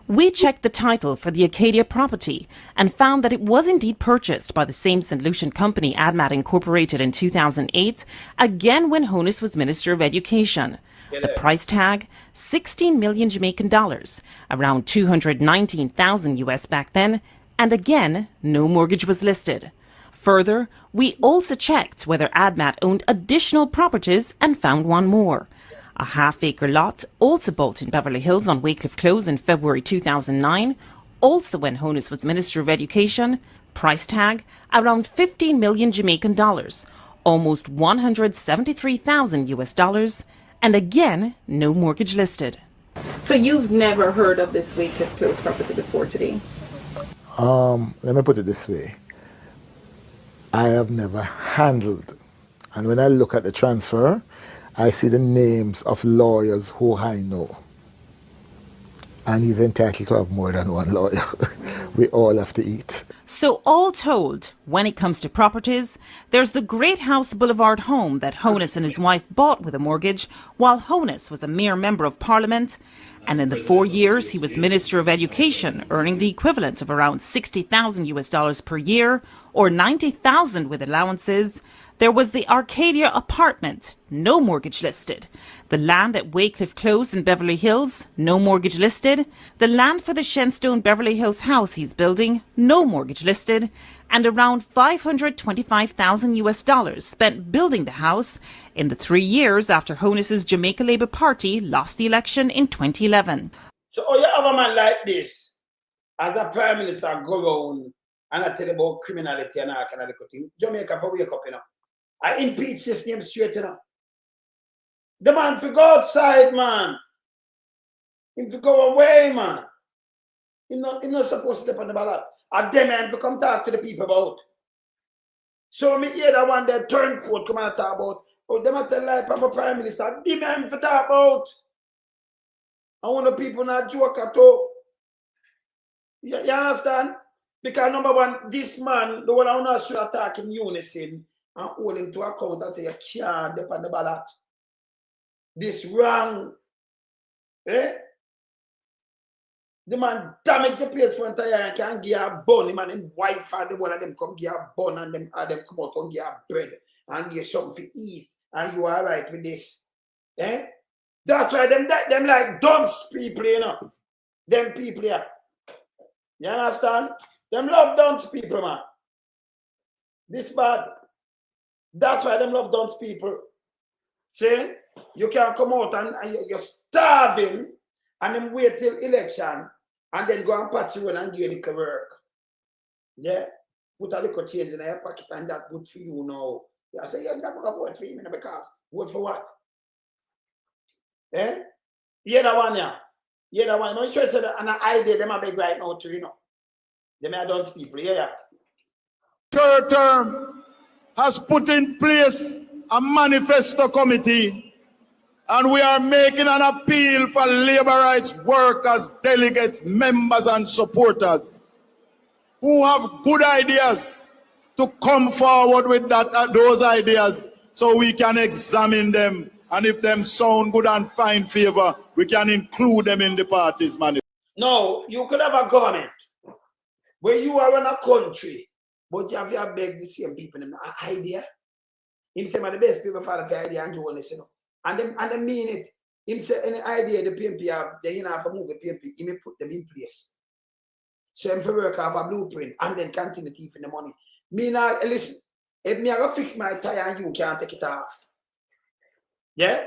We checked the title for the Acadia property and found that it was indeed purchased by the same St. Lucian company Admat Incorporated in 2008, again when Holness was Minister of Education. The price tag, 16 million Jamaican dollars, around 219,000 US back then, and again, no mortgage was listed. Further, we also checked whether Admat owned additional properties and found one more. A half-acre lot, also bought in Beverly Hills on Wycliffe Close in February 2009, also when Holness was Minister of Education, price tag around 15 million Jamaican dollars, almost 173,000 US dollars, and again, no mortgage listed. So you've never heard of this Wycliffe Close property before today? Let me put it this way. I have never handled And when I look at the transfer, I see the names of lawyers who I know. And he's entitled to have more than one lawyer. We all have to eat. So all told, when it comes to properties, there's the Great House Boulevard home that Holness and his wife bought with a mortgage while Holness was a mere member of Parliament. And in the 4 years he was Minister of Education, earning the equivalent of around $60,000 per year, or $90,000 with allowances, there was the Arcadia apartment, no mortgage listed. The land at Waycliffe Close in Beverly Hills, no mortgage listed. The land for the Shenstone Beverly Hills house he's building, no mortgage listed. And around $525,000 spent building the house in the 3 years after Holness's Jamaica Labour Party lost the election in 2011. So you have a man like this, as a Prime Minister go around and I tell about criminality and all kind of thing. Jamaica for wake up, you know. I impeach this name straight, you know. The man for go outside, man. Him for go away, man. He's not supposed to step on the ballot. And them man for come talk to the people about. So me hear that one that turncoat come and talk about. Oh, them a tell like I'm a Prime Minister. Them man for talk about. I want the people not joke at all. You understand? Because number one, this man, the one I want to should attack in unison and hold him to account and say you can't depend on the ballot. This wrong. Eh? The man damage the place for entire and can give a bun. The man in white for the one of them come give a bun and them come out and give a bread and give something to eat. And you are right with this. Eh? That's why them like dunce people, you know. Them people here. You understand? Them love dunce people, man. This bad. That's why them love dunce people. See? You can come out and you're starving and then wait till election and then go and patch you and do a little work. Yeah? Put a little change in your pocket and that's good for you now. I say, you're never going to vote for him because vote for what? Eh? Yeah, that one, yeah. Yeah, that one. I'm sure it's an idea them are big right now too, you know. Them are done people, yeah. Third term has put in place a manifesto committee, and we are making an appeal for labor rights workers, delegates, members, and supporters who have good ideas to come forward with those ideas so we can examine them. And if them sound good and find favor, we can include them in the party's manifesto. No, you could have a government where you are in a country, but you have to beg the same people in the idea. Him say, the best people for the idea and you want to say no. And they mean it. Him say, any idea the PMP have, they have to move the PMP, he may put them in place. So him for work have a blueprint and then continue to thief in the money. Me now, listen, if me I go fix my tire and you can't take it off. Yeah?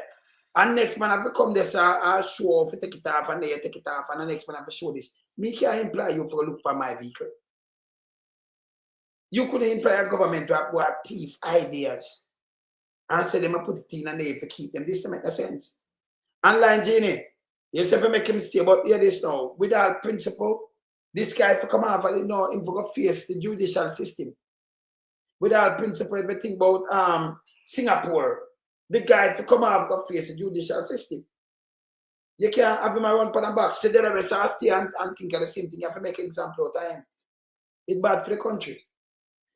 And next man have to come this show off, take it off, and they take it off, and the next man have to show this. Me can't employ you for a look for my vehicle. You couldn't employ a government to have thief ideas and say them and put it in and they for keep them. This to make no sense. And line Genie, you say for make him stay, but hear this now. Without principle, this guy for come off and know him for go face the judicial system. Without principle, if you think about Singapore, the guy to come off go face the judicial system. You can't have him run for the back, sit there and stay and think of the same thing. You have to make an example of time. It's bad for the country.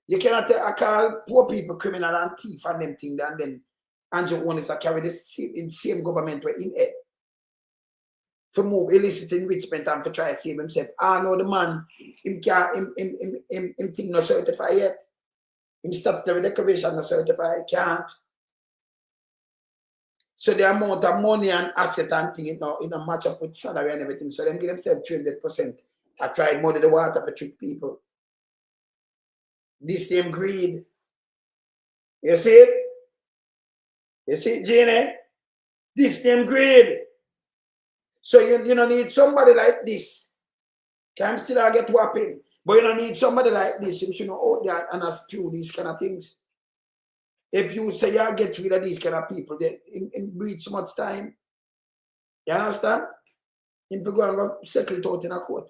You cannot call poor people criminal and thief and them things and then Andrew Holness carry the same government where in head. For move illicit enrichment and for try to save himself. I know the man, him thing not certified yet. Him stop the declaration not certified, can't. So the amount of money and asset and thing, you know, match up with salary and everything. So them give themselves 300%. I tried muddy the water for trick people. This same greed. You see it? You see it, Genie? This same greed. So you don't need somebody like this. Can still get whopping. But you don't need somebody like this. You should know out there and spew these kind of things. If you say you get rid of these kind of people, they breathe so much time. You understand? If you go and go settle it out in a court.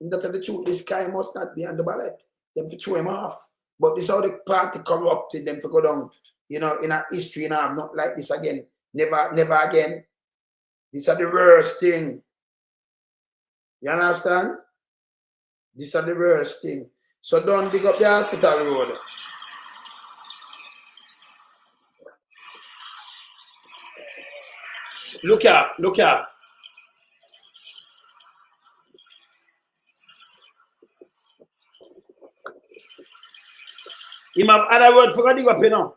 And that's the truth, this guy must not be on the ballot. Them to throw him off. But this is how the party corrupted them to go down. in a history, I'm not like this again. Never again. These are the worst thing. You understand? These are the worst thing. So don't dig up the hospital road. Look here. Him have other word for dig up,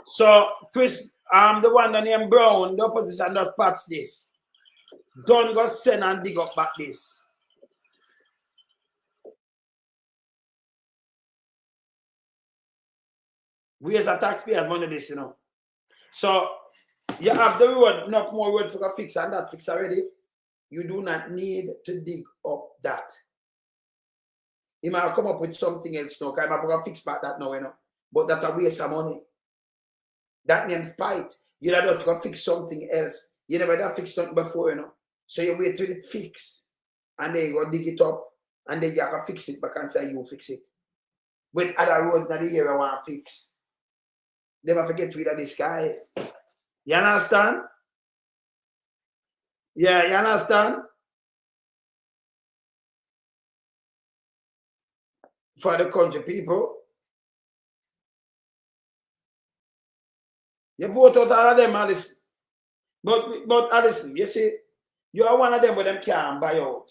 So Chris, the one named Brown, the opposition does patch this. Don't go send and dig up back this. We as a taxpayers money this, So you have the road, enough more road for a fix and that fix already. You do not need to dig up that. He might come up with something else now, because I might fix back that now, But that's a waste of money. That name's spite. You don't just go fix something else. You never done fix something before, So you wait till it fix. And then you go dig it up. And then you have to fix it back and say you fix it. With other roads in the area want to fix. They might forget rid of this guy. You understand? Yeah, you understand? For the country people. You vote out all of them, Alice. But Alice, you see, you are one of them where them can't buy out.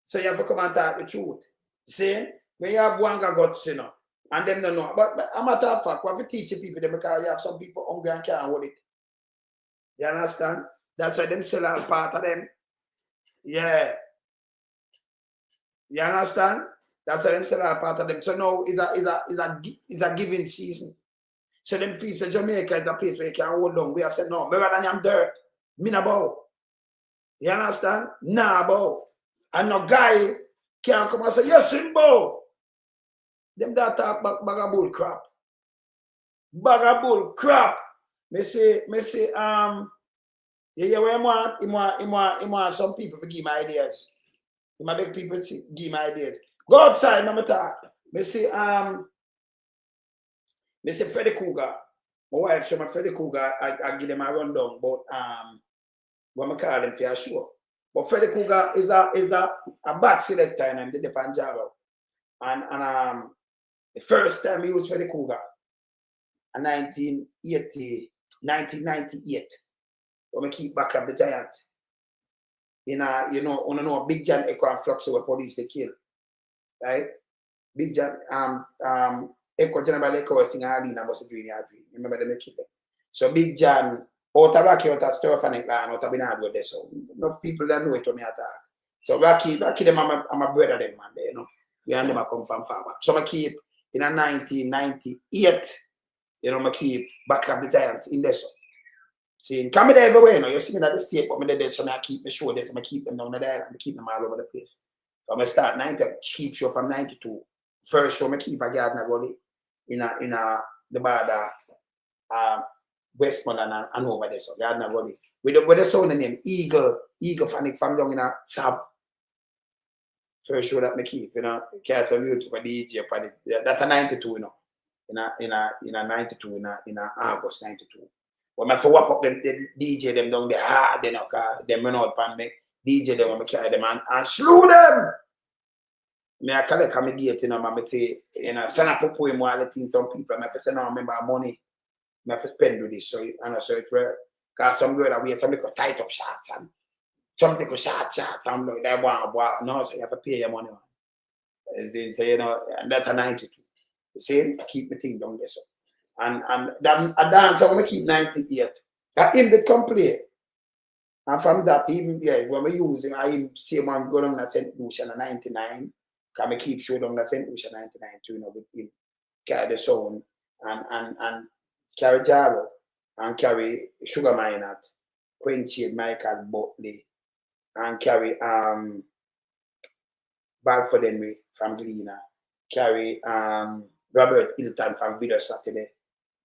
So you have to come and talk the truth. See? When you have one guts, and them don't know. But a matter of fact, we have to teach people them because you have some people hungry and can't hold it. You understand? That's why them sell all part of them. Yeah. You understand? That's why them sell all part of them. So now it's a giving season. So them feel say Jamaica is a place where you can hold on. We have said no, better than I'm dirt. Me na bow. You understand? Nah bow. And no guy can come and say, yes, him bow. Them that talk bag of bull crap. Bag of bull crap. Me say, yeah, what he want some people to give me ideas. He might make people give me ideas. Go outside, I'm talk. Me say, Freddie Cougar. My wife show me Freddie Cougar, I give them a rundown, but what I call him for sure. But Freddie Cougar is a bad selector and did the Punjab. And the first time he used Freddie Cougar in 1998. When we keep back up the giant. Big John Echo and Flux were police they kill. Right? Big John Echo General Echo was singing Arena was doing the dream. Remember they make it. So Big John out of Rocky out of Stephanie Land out of Binado there. So enough people that know it to me attack. So Rocky them I'm a brother them man, We and them I come from far back. So I keep in a 1998, I keep back up the giant in there. See, come there everywhere, You see me at the state, but me there, so I keep me show this, I keep them down there, and I keep them all over the place. So I start 90, keep show from 92. First show, I keep a garden gully in the border, Westmoreland and over there, so garden gully. With the sound name, Eagle Fanic from down in a South. First show that I keep, Castle YouTube for DJ, that's a 92, in a 92, in August 92. When I for wrap up them, DJ them down there hard, them run out and me DJ them when I carry them and slew them. Me I collect a gate, I say, send up a poem while I think some people, I say, no, remember money, I spend with this, so it's rare. Because some girl that wear some little tight up shots and some little shots, I'm like, that wow, no, so you have to pay your money. So, and that's a 92. You see, keep me thing down there, so. And that a dancer when we keep 98. Him the complete. And from that, even when we use him, I see one go down to St. Lucia 99. Can I keep showing down to St. Lucia 99 too, with him. Carry the sound and carry Jaro and carry Sugar Mine at Quenchade Michael Butley and carry Balford Henry from Gleaner. Carry Robert Hilton from Video Saturday.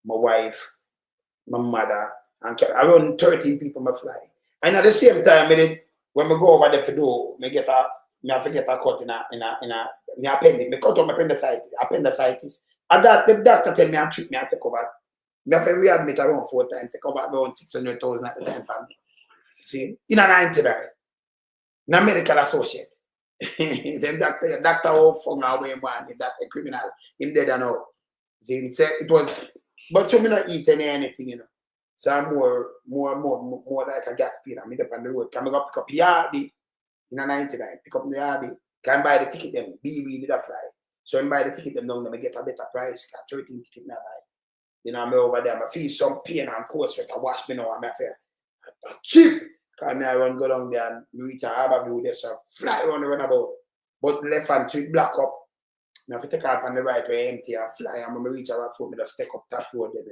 My wife, my mother, and around 13 people may fly. And at the same time, when we go over there for do, I have to get a cut in a appendix. I cut on my appendicitis. And that the doctor tell me I treat me, I take over Me have to readmit around 4 times to come back around 600,000 at the time for me. See, in a 90 there, in a medical associate. Then doctor who found away man, that a criminal, him dead and all. See, it was, but you me not eat anything, you know. So I'm more like a gas speeder. I'm up on the road. Can I go pick up Yardy in a 99, pick up the Yardy, can buy the ticket them, BB did a fly. So I buy the ticket them down, them I get a better price, 13 ticket now buy. You know, I'm over there, I feel some pain and cold sweat, I wash me now, I'm affair. Cheap! Because I run go down there and reach a harbor view, there's a fly around the runabout. But left hand to black up. Now if you take out on the right way empty and fly, I'm gonna reach a rock foot, me just take up that road there.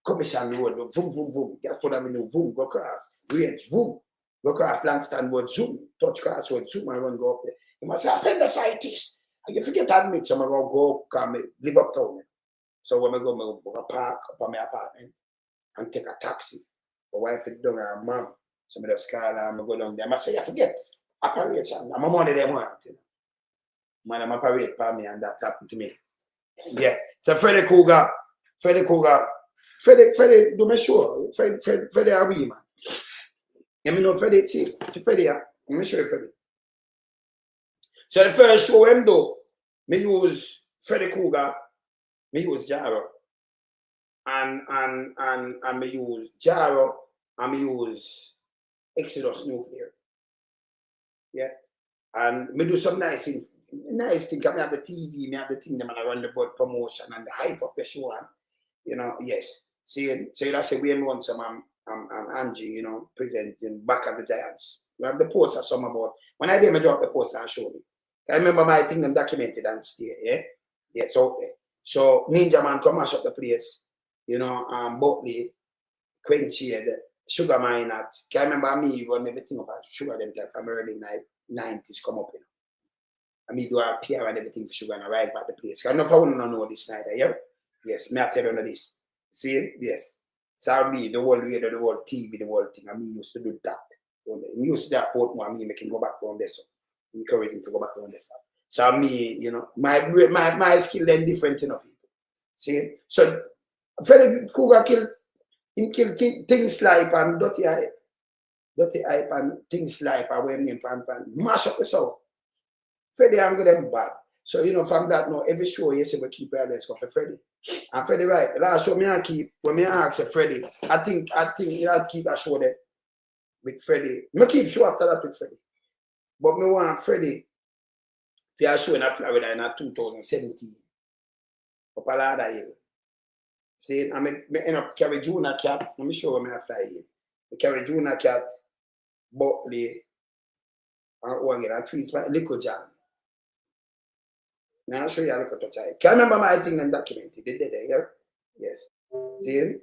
Commission road, boom, boom, boom. Just put them in the boom, go across. Range, boom. Go across Langston road, zoom. Touch cross road, zoom, and run go up there. You must say appendicitis. And you forget to admit, some of them go come live uptown. So when I go park up on my apartment and take a taxi. My wife is down her mom. Some of the scholar, I'm go down there. I say, you forget. Operation. I'm a money they want. You know. Man, I'm operate for me and that happened to me. Yeah. So Freddie Cougar, Freddie, do me sure. Freddie are we, man. You know Freddie, see, Freddie, let me show you Freddie. So the first show him do, me use Freddie Cougar, me use Jaro. And me use Jaro, and me use Exodus Nuclear. Yeah. And me do some nice thing. Nice thing, me have the TV, me have the thing, them and I run the board promotion and the hype up the show. And, you know, yes. See, so that's the way me want some Angie, you know, presenting back at the Giants. We have the poster some about. When I did my drop the poster and show me. I remember my thing them documented and stay, yeah? Yeah, it's out there. So Ninja Man come mash up the place, you know, Buckley, Quenchy, the Sugar Mine at. I remember me run everything about sugar them time from early 90s come up, you know. And me do a PR and everything for sugar and arrive at the place. I don't know if I want to know this night, yeah? Yes, me I tell you this. See? Yes. So me, the whole radio, the whole TV, the whole thing, and me used to do that. Me used to that port more, and me make him go back on this. Encourage him to go back on this. So me, you know, my skill then different, you know, people. See? So Freddie Cougar killed things like and dirty hype and things like when me and mash up the sound. Freddie I'm them bad. So you know from that now every show you say we keep let's go for Freddie. And Freddie right. Last show me I keep when me ask Freddie, I think you have to keep that show there with Freddie. Me keep show after that with Freddie. But me want Freddie for a show in Florida in 2017. Up a ladder hill. See, I me end up carry Junior Cat. Let me show you me a fly in. Me carry Junior Cat, Buckley, and Oregon, and trees by Liquor Jam. Now I'll show you a look at the child. Can you remember my thing and documented? Did they there? Yes. See?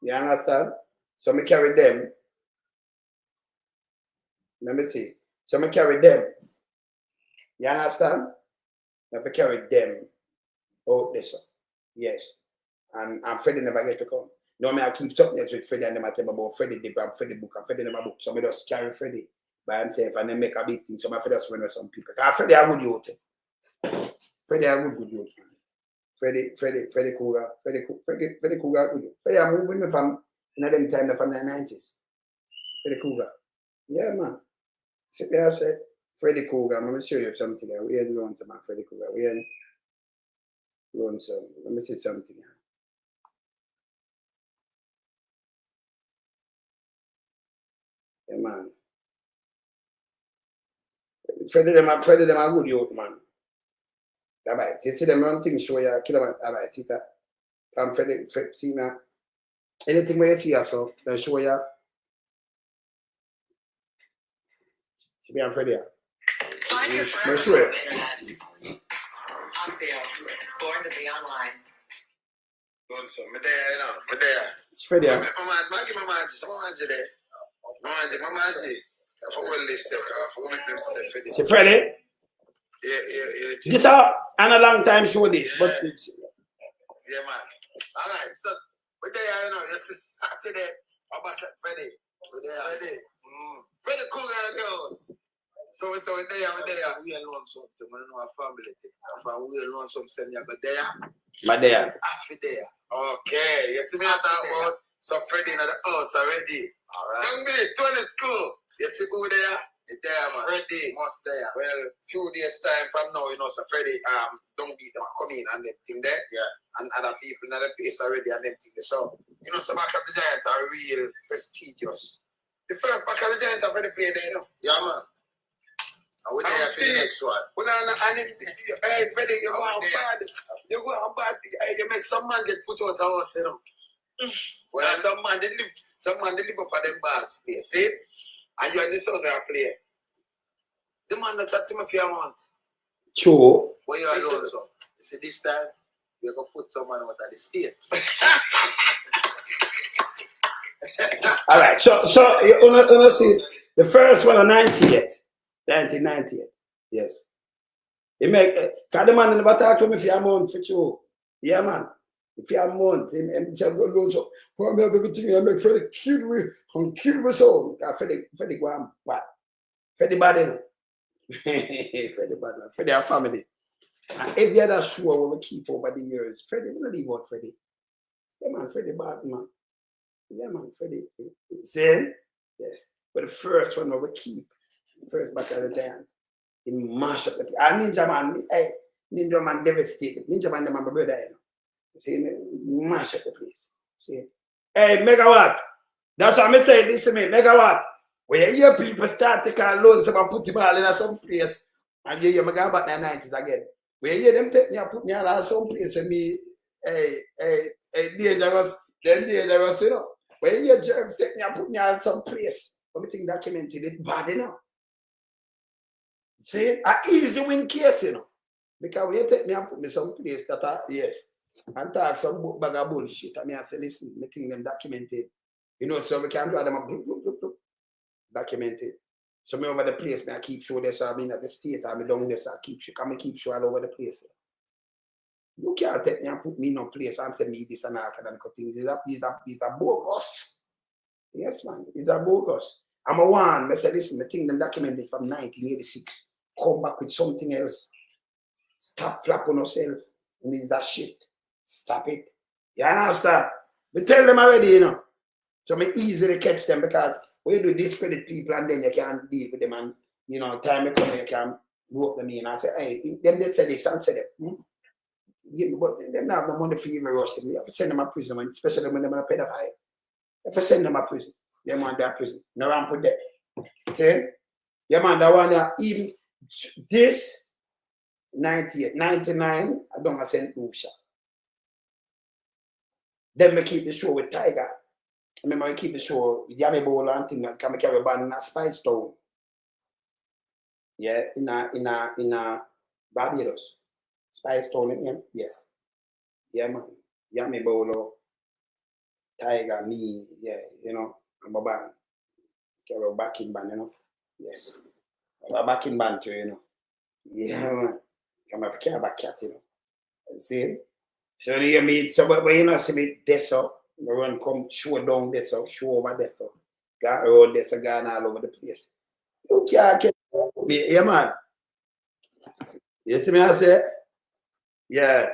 You understand? So me carry them. Let me see. So me carry them. You understand? I have to carry them out this. Yes. And Freddie never get to come. No, I keep something else with Freddie and them I tell about Freddie dip and Freddie book and Freddie never book. So I just carry Freddie by himself and then make a big thing. So I just run with some people. Because Freddie a good youth. Freddie a good youth. Freddie Cougar. Freddie Cougar good youth. Freddie a moving me from them time from the 90s. Freddie Cougar. Yeah, man. So I said, Freddie Cougar, I'm going to show you something. We ain't learned some Freddie Cougar. We ain't learned some. Let me see something. Yeah, man. Freddie them a good youth, man. Alright, you see them run things show you kill them. Alright, see that from Freddie, see now. Anything where you see also, they show you. See me and Freddie. Find your friend on the internet. Oxio, born to be online. Me there, you know. Me there. It's Freddie. Give my magic there. Magic. I forgot this stuff. I forgot them stuff Freddie. See Freddie? Yeah. This and a long time show this, but it's, yeah, man. Alright, so we there, you know, this is Saturday. How about Freddie? We there, Freddie. Freddie Cougar and the girls. So we there, we alone something. We don't know our family thing. We alone something. You go there. My there. After there. Okay. You see me talk about so Freddie in the house already. Alright. Young day, 20 school. You see who there? There, man. Freddie. Must there. Well, few days time from now, you know, so Freddie don't beat them come in and them thing there. Yeah. And other people in the place already and them thing there. So, you know, so back of the Giants are real prestigious. The first back of the Giants are Freddie play there, you know. Yeah, man. And we're there for the next one. Well, hey, Freddie, you go on bad. You go on bad. Hey, you make some man get put out of house, you know. Well, some man they live up at them bars. You see? And you are the son of a player. The man that talk to me for a month. True. What you are doing, so? You see, this time, you're going to put someone out of the state. All right. So you see, the first one on 1998. Yes. He make, because the man never talk to me for a month for sure. Yeah, man. If you have a month, him say, go so, well, I have everything, I make Freddie kill me, and kill me so. Freddie go on bad. Freddie bad, you know. Freddie bad, man. Freddie our family. And every other show we keep over the years, Freddie, we don't leave out Freddie. Yeah, man, Freddie bad, man. Yeah, man, Freddie. See? Yes. But the first one we keep, first back at the time, he mash up the place. And Ninja Man devastated. Ninja Man, the man, my brother, you know. See, mash up the place. See, hey, Megawatt. That's what I say. Listen to me, Megawatt. When you hear people start to call loans, someone put him all in some place, and you go back in the 90s again. When you hear them take me and put me all in some place, and me, hey, dangerous, then dangerous, you know. When you hear germs take me and put me all in some place, everything documented, it's bad, you know. See, an easy win case, you know. Because when you take me and put me some place that are, yes. And talk some bag of bullshit. I mean, I say, listen, I think them documented. You know, so we can do them documented. So me over the place, I keep sure this, I mean, at the state, I down this, I keep sure all over the place. You can't take me and put me in a place and say me this and that kind of things. These are bogus. Yes, man, these are bogus. I'm a one, I say, listen, I think them documented from 1986. Come back with something else. Stop flapping yourself. And it's that shit. Stop it. You understand? We tell them already, you know. So me easily catch them because when you do discredit people and then you can't deal with them and, you know, time you come you can rope them in and say, hey, them they say this and say that. But they don't have the money for you to rush them. You have to send them to prison, especially when they're a pedophile. You have to send them to prison. They want their prison. No one put that. See? Yeah, man, that one, even this 98, 99, I don't want to send Usha. Then we keep the show with Tiger. I remember we keep the show with Yami Bowl and things like that. We carry a band in a Spice Town. Yeah, in a Barbados. Spice Town in him? Yes. Yeah, man. Yami Bowl, Tiger, me, yeah, you know, I'm a band. Carry a backing band, you know. Yes. A backing band too, you know. Yeah, man. Come have to carry back cat, you know. You see? So you mean so when you know see me this up, we run come show down this up, show over this up. Got road this again all over the place. You can't get me, yeah man. You see me I say? Yeah.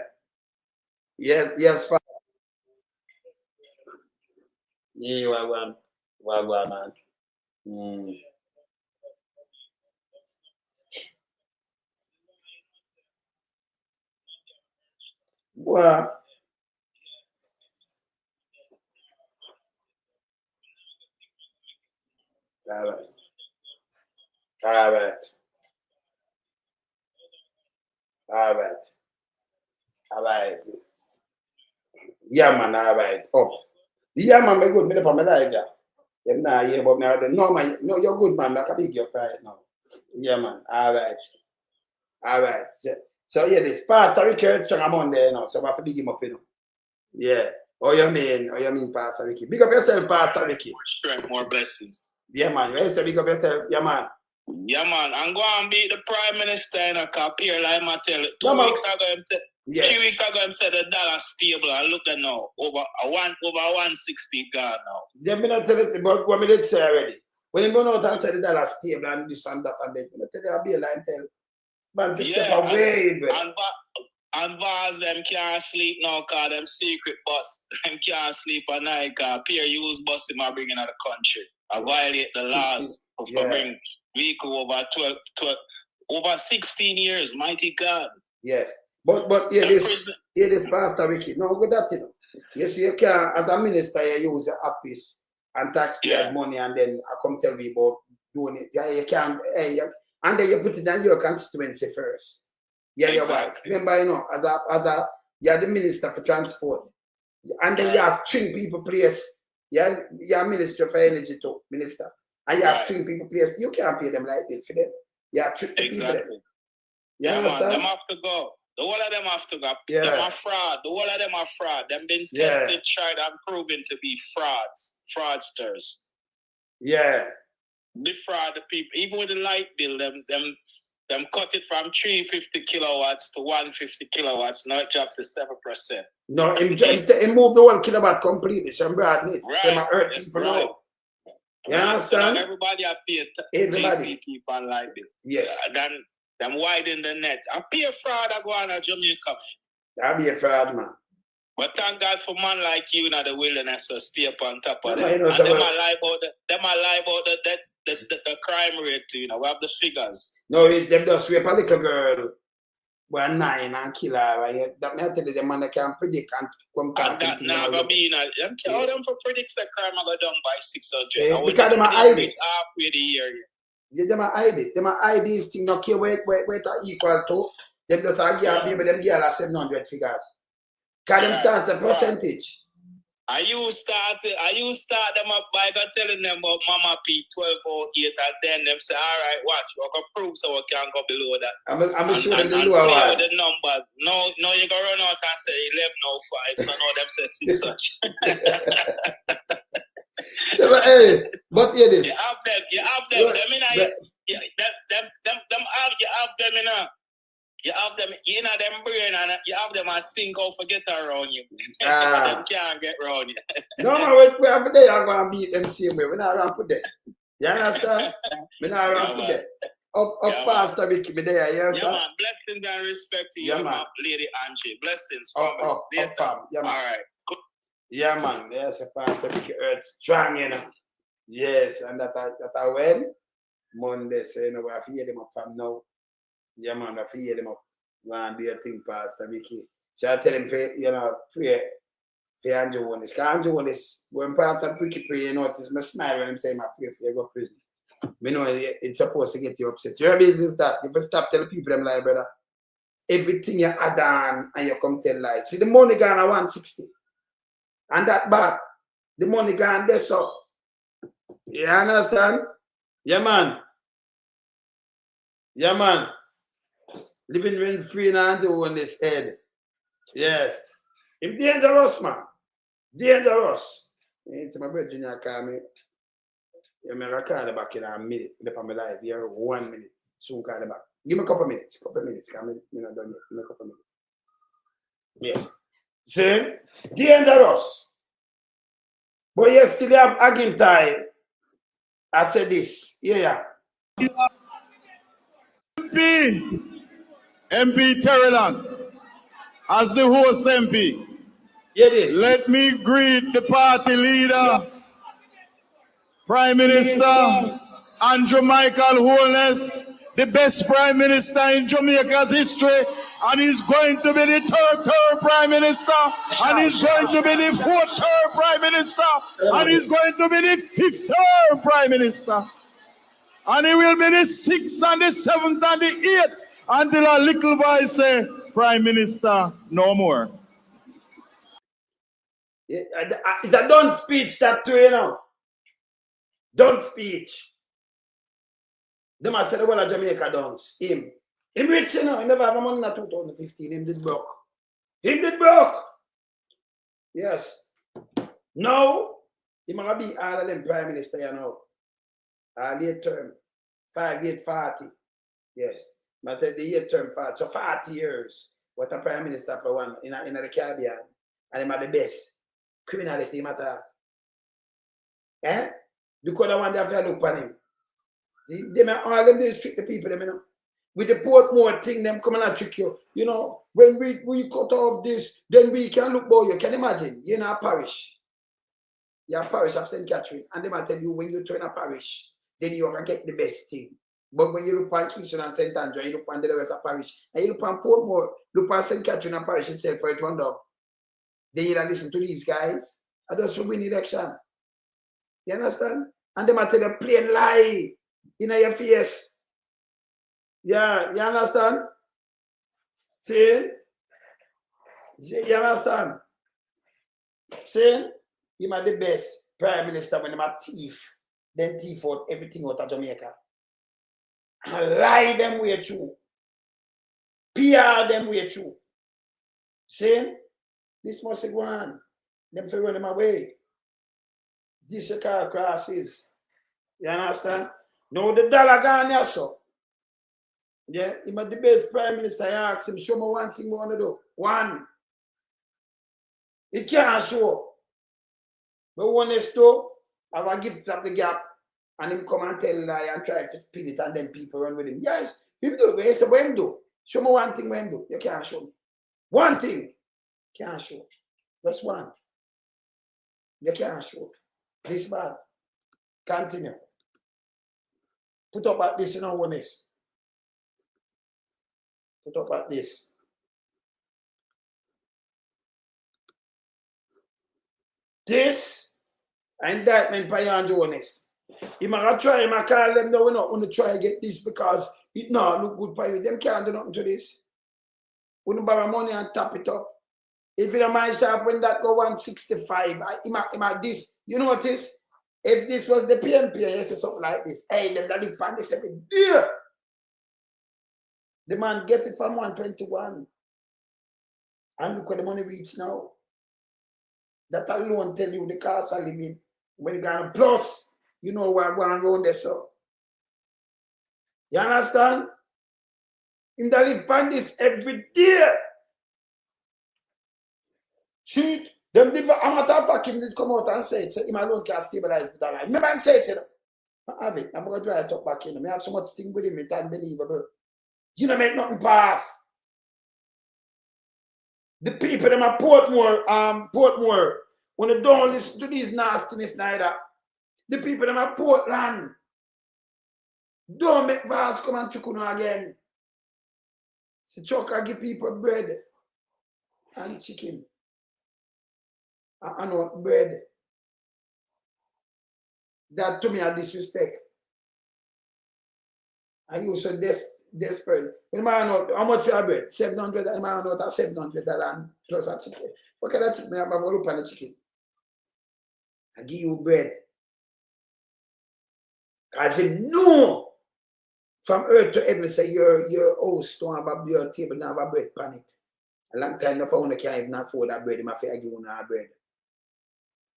Yes, fine. Yeah, wagwan man. Well, all right. Yeah, man, all right. Up. Yeah, man, me good. Me for my life, yeah. Them nah hear about me. No, man, no, you're good, man. I can big your pride now. Yeah, man. All right. So yeah, this Pastor Ricky strong among there now. So I have to big him up, you know. Yeah. Oh, you mean Pastor Ricky? Big up yourself, Pastor Ricky. More strength, more blessings. Yeah, man. You say big up yourself, yeah, man. Yeah, man. I'm going to beat the Prime Minister in a appear like I tell it. 2 weeks ago, 3 weeks ago, I said the dollar stable. I look at now over 160 gone now. Yeah, me not tell you, but what me did say already. When you go out and say the dollar stable and this and that and that, I tell you I'll be a line tell. Man, to step away, And bars them can't sleep now because them secret bus. Them can't sleep at night because peer use bus them are bringing out the country. I violate the laws of bring vehicle over 12, 16 years, mighty God. Yes. But this Pastor Wiki. No good that you know. You see, you can as a minister you use your office and taxpayers' money and then I come tell me about doing it. Yeah, you can and then you put it on your constituency first. Yeah, your wife. Remember, you know, you're the minister for transport. And then you have string people place. You're minister for energy too, minister. And you have string people place. You can't pay them like bill for them. You have trick the people them. You understand? Them have to go. The whole of them have to go. Them are fraud. The whole of them are fraud. Them been tested, tried, and proven to be frauds. Fraudsters. Yeah. Defraud the people. Even with the light bill, them cut it from 350 kilowatts to 150 kilowatts. Now it dropped to 7%. No, he moved the whole kilowatt completely. Some bad need. Some hurt people now. You understand? So everybody have paid GCT for light bill. Yes. Then them widen the net. I pay a fraud I go on a Jamaica. I'll be a fraud, man. But thank God for man like you in the wilderness to stay up on top of them. You know, and them are lie about the crime rate too, you know. We have the figures. No, them just rape a little girl. Well, 9 and kill her. That may tell you the man that can predict and come back. And that now go be how them for predict the crime I go down by 600. Because them are hide it. Halfway the year. Yeah, them are hide it. Them are hide these things. No care where it equal to. Them just are give them girl 700 figures. Because them start a percentage. I you start them up by telling them about Mama P 1208 and then them say, all right, watch, we can prove so we can go below that. I'm sure them the lower one. The numbers. No, you go run out and say 1105, so now them say 6 such. Hey, but hear this. You have them. You have them in them brain and you have them and think how to get around you. Them can't get around you. No, we have to day I'm going to beat them same way. We're not going to put that. You understand? We're not going to put that. Up Pastor Vicky, me there, you understand? Yeah, man. Blessings and respect to you, man. Lady Angie. Blessings for me. Up, fam. Yeah, man. All right. Good. Yeah, man. Yes, Pastor Vicky Earth strong, you know. Yes, and that I went Monday, so you know, we have to hear them up from now. Yeah, man, I feel them up. Go and do your thing, Pastor Vicky. So I tell him, you know, pray for Andrew Holness. Because Andrew Holness, when Pastor Vicky pray, you notice me smile when I'm saying I pray for you go to prison. I know it's supposed to get you upset. Your business that. If you stop telling people them lie, brother, everything you add on and you come tell lies. See, the money gone at 160. And that bad. The money gone there, so. You understand? Yeah, man. Yeah, man. Living rent free now on this head. Yes. It's dangerous, man. Dangerous. It's my brother Junior call me. Yeah, I'm going to call you back in a minute. I'm my life here. 1 minute. Soon call you back. Give me a couple of minutes. Because I'm not done yet. Give me a couple of minutes. Yes. See? Dangerous. But you still have Agintai. I said this. Yeah. MP Terreland, as the host MP, let me greet the party leader, Prime Minister Andrew Michael Holness, the best Prime Minister in Jamaica's history, and he's going to be the third Prime Minister, and he's going to be the fourth Prime Minister, and he's going to be the fifth Prime Minister, and he will be the 6th and the 7th and the 8th. Until a little voice say, Prime Minister, no more. Yeah, it's a done speech that too, you know. Done speech. Them I said the whole of Jamaica done. Him rich, you know. He never have money in 2015. Him did broke. Yes. Now, he might be all of them Prime Minister, you know. Late term. 5 years, 40. Yes. But the year term 40, so 40 years. What a Prime Minister for one in the Caribbean, and him are the best. Criminality matter. Eh? The color one they have to look on him. See, all them they treat the people, them, you know. with the Portmore thing, them coming and trick you. You know, when we cut off this, then we can look boy. You can imagine, you're in a parish. You're a parish of St. Catherine, and they might tell you when you turn a parish, then you're going to get the best thing. But when you look on Kingston and St. Andrew, you look on the rest of parish, and you look on Portmore, look on St. Catherine and parish itself for it run down. Then you don't listen to these guys. I just win election. You understand? And they might tell you plain lie in your face. Yeah, you understand? See? You understand? See? He might the best prime minister when they might thief, then thief out everything out of Jamaica. And lie them way through. PR them way through. See? This must go on. Them for run them away. This is car crosses. You understand? Now the dollar gone here, so. Yeah, he might the best prime minister. I ask him, show me one thing we want to do. One. It can't show. But one is to have a gift of the gap and him come and tell lie and try to spin it and then people run with him. Yes, people do. They say, what him do? Show me one thing what him do. You can't show me. One thing. Can't show. Just one. You can't show. This bad. Continue. Put up at this in our Holness. Put up at this. This indictment by Holness. He might try, he might call them, no, we're not going to try to get this because it no look good for you. Them can't do nothing to this. We don't borrow money and tap it up. If you don't mind sharp when that go 165, he might this, you notice? If this was the PMP, you say something like this. Hey, them that live on this every day. The man get it from 121. And look where the money reach now. That alone tell you the cost of living. When you got a plus, you know what going around there, so. You understand? In the live on this every day. Shoot, them different amateur fucking did come out and say it, so him alone can stabilize the dollar. Remember him say it, you know? I have it. I forgot to try to talk back in. I have so much thing with him, it's unbelievable. You don't make nothing pass. The people them at Portmore, when they don't listen to these nastiness neither. The people them at Portland, don't make Vals come and chukuno again. See, Chuck give people bread and chicken. And not bread. That to me a disrespect. I use so desperate. You know, how much you have bread? $700. I know that $700 plus a chicken. What kind of chicken? I have a look on the chicken. I give you bread. Because you know from earth to heaven say your house don't have your table, don't have a bread on it. A long time if I want to can't even afford that bread, I give you no bread.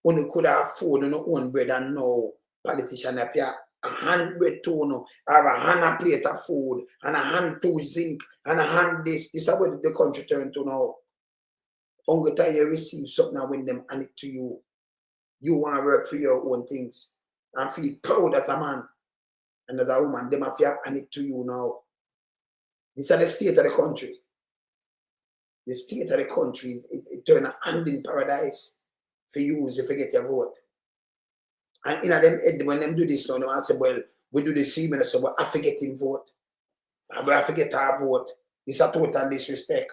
Only could afford your own bread and no politician if you have a hand bread too, or a hand a plate of food, and a hand two zinc, and a hand this. This is what the country turn to now. Only time you receive something and win them and it to you. You want to work for your own things and feel proud as a man and as a woman. Them have and it to you now. This is the state of the country. The state of the country, it turn a hand in paradise for you if you get your vote. And in them, when them do this now, they say, well, we do the same, so but I forget him vote. I forget our vote. It's a total disrespect.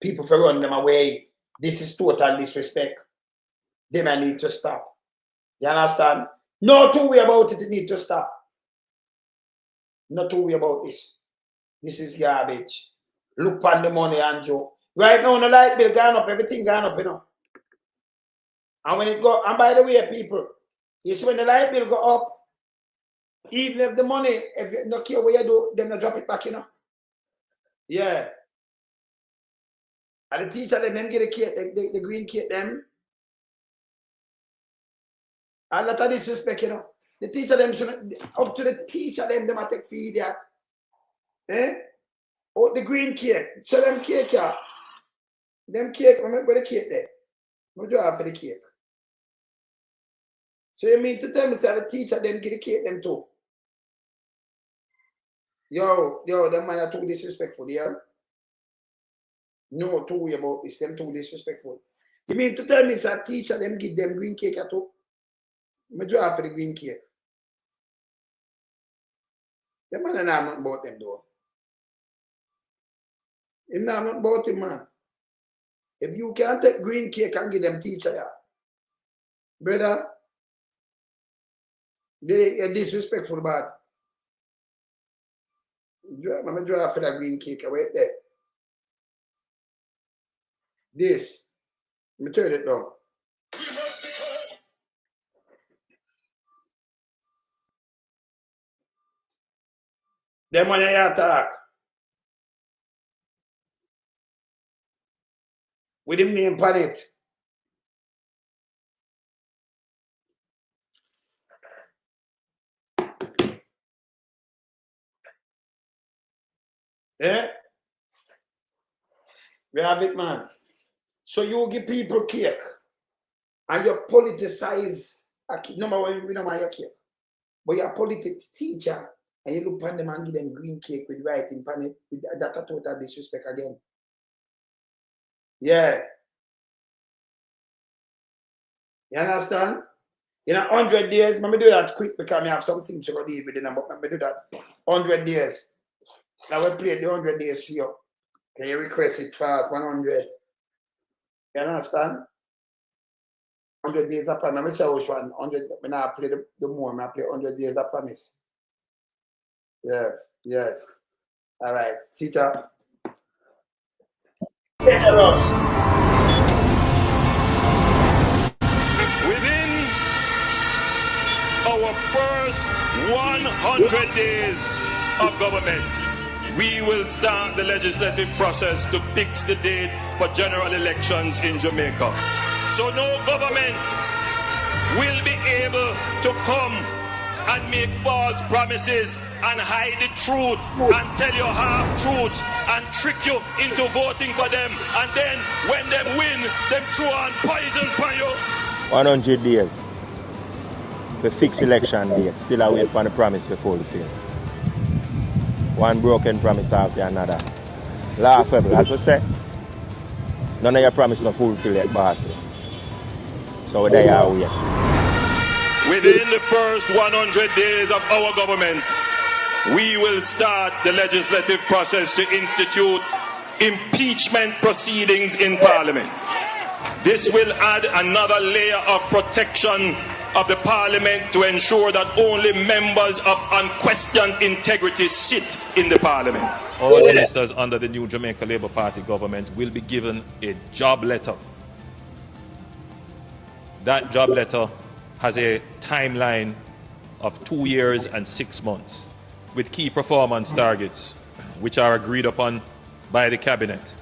People for run them away. This is total disrespect. They might need to stop. You understand? Not to worry about it, it need to stop. Not to worry about this. This is garbage. Look on the money, Andrew. Right now, the light bill gone up, everything gone up, you know. And when it go, and by the way, people, you see when the light bill go up, even if the money, if you don't care what you do, then they drop it back, you know. Yeah. And the teacher, them get the cake, the green cake, them. A lot of disrespect, you know. The teacher, them shouldn't, up to the teacher, them might take for idiot. Eh? Oh, the green cake. So them cake, yeah. Them cake, where the cake there? What do you have for the cake? So you mean to tell me that the teacher then get the cake them too? Yo, them man are too disrespectful, yeah? No, too about this, them too disrespectful. You mean to tell me it's a teacher, them give them green cake at all? Me draw for the green cake. Them man are not about them though. Him not about him, man. If you can't take green cake and give them teacher, yeah. Brother, they are disrespectful bad. I'm draw for that green cake right there. This, let me turn it down. Them on your attack. With him name on it. Yeah? We have it, man. So you give people cake and you politicize a cake. Number one, we don't want your cake. But you're a politics teacher and you look on them and give them green cake with writing on it. That's a total disrespect again. Yeah. You understand? In 100 days, let me do that quick because I have something to deal with them. But let me do that. 100 days. I will play the 100 days here. Can you request it fast? 100. You understand? 100 days of promise. I say which one? 100. When I play the more, I play 100 days of promise. Yes, yes. All right, teacher. Within our first 100 days of government, we will start the legislative process to fix the date for general elections in Jamaica. So no government will be able to come and make false promises and hide the truth and tell you half-truths and trick you into voting for them. And then when they win, them throw on poison for you. 100 days for fixed election date. Still I wait for the promise to fulfill. One broken promise after another. Laughable, as we say. None of your promise not fulfill yet, boss. So there are we. Within the first 100 days of our government, we will start the legislative process to institute impeachment proceedings in Parliament. This will add another layer of protection of the Parliament to ensure that only members of unquestioned integrity sit in the Parliament. All ministers under the new Jamaica Labour Party government will be given a job letter. That job letter has a timeline of 2 years and 6 months with key performance targets which are agreed upon by the cabinet,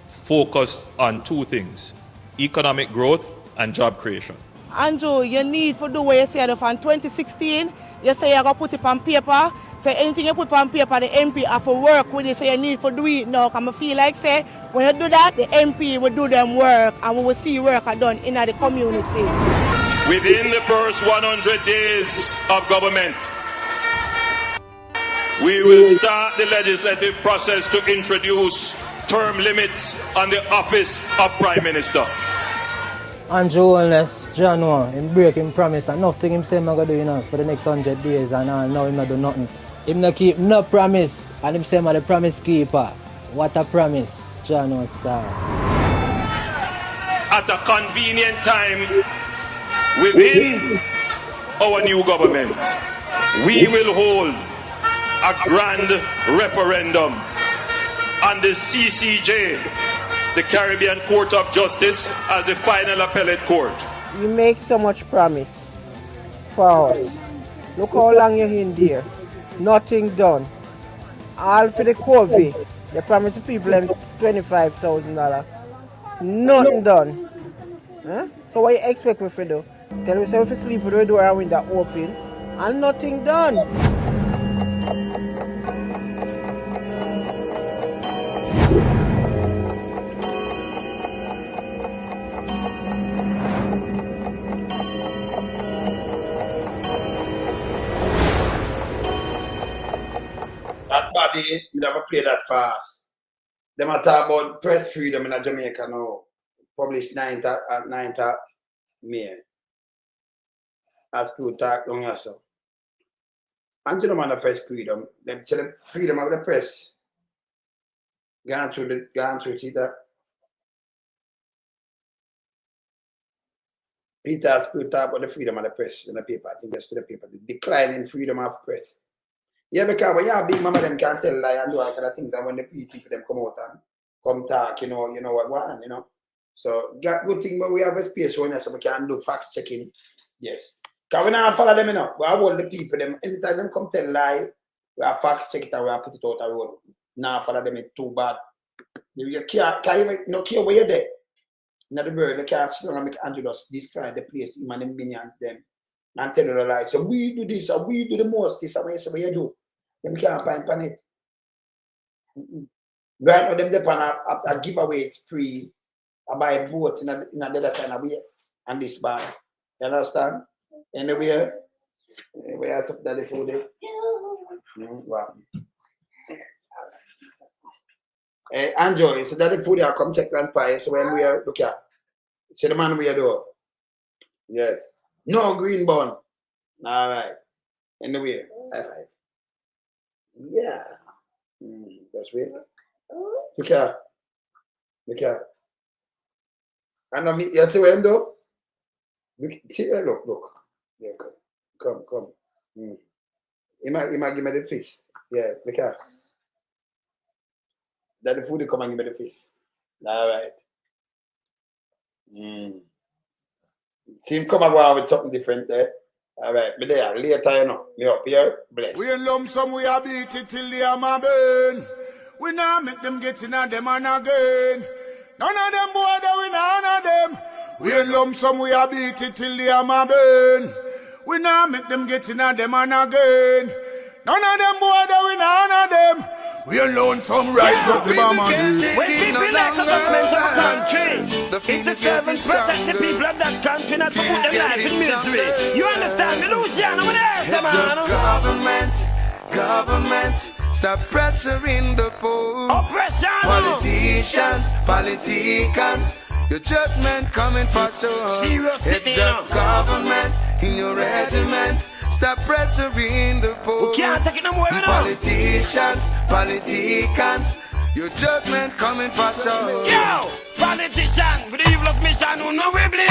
focused on two things: economic growth and job creation. Andrew, you need to do what you said from 2016. You say you're going to put it on paper. So anything you put on paper, the MP have to work with it. So you need to do it now. I feel like say when you do that, the MP will do them work and we will see work done in the community. Within the first 100 days of government, we will start the legislative process to introduce term limits on the office of Prime Minister. Andrew Holness, January, him break him promise and nothing him say I'm going to do for the next 100 days and now him not do nothing. Him not keep no promise and him say I'm the promise keeper. What a promise, January star. At a convenient time within our new government, we will hold a grand referendum on the CCJ, the Caribbean Court of Justice, as the final appellate court. You make so much promise for us. Look how long you're in there. Nothing done. All for the COVID. They promised the people $25,000. Nothing done. Huh? So what you expect me to do? Tell me if you sleep with the door and window open and nothing done. day, we never play that fast. Them a talk about press freedom in Jamaica now. Published 9th of May. As people talk long as so. And you know, manifest freedom. Them say the freedom of the press. Gone through see that. Peter has talk about the freedom of the press in the paper. I think that's to the paper. The decline in freedom of press. Yeah, because when you're big mama, them can't tell lie and do all kind of things. And when the people them come out and come talk, you know what, you know. So, got good thing, but we have a space where so we can do fact checking. Yes. Because we not follow them, you know. We have all the people, them, anytime them come tell lie, we have fact check it and we have put it out the road. Now follow them, it's too bad. You can't even no care where you're there. Not the bird, they can't sit down and make Andrew just destroy the place, him and the minions, them. And tell you the lie. So we do this, or we do the most, this, and what you do. Them can't find on it. Right now, them depend on a giveaway spree. I buy a boat in a other kind of way. And this band. You understand? Anyway, where's the food? Wow. Andrew, so that the food I come check grandpa. So when we are look at. See the man we are doing. Yes. No green bun. All right. Anyway, high five. Yeah. That's weird. Look here. Look here. And you see what I'm doing? Look. Yeah, come. He might give me the fist. Yeah, look here. That the food come and give me the fist. All right. See him come and go out with something different there. All right, but there, later, you know, me up here, bless. We in lump sum, we a beat it till the hammer burn. We now make them get in a them and again. None of them boy that we none of them. We in lump sum, we a beat it till the hammer burn. We now make them get in a them and again. None of them boy that we none of them. We alone some rise up the bomb and when people like the government of a country, it's the servants protect the people of that country, not to put them life in misery. You understand me, Luciano? Government, stop pressuring the poor. Politicians, your judgment coming for sure. It's a government in your regiment. Stop pressuring the poor. We can't take it no more, Politicians, your judgment coming for sure. Yo, politician, with the evil of mission, who know we blame.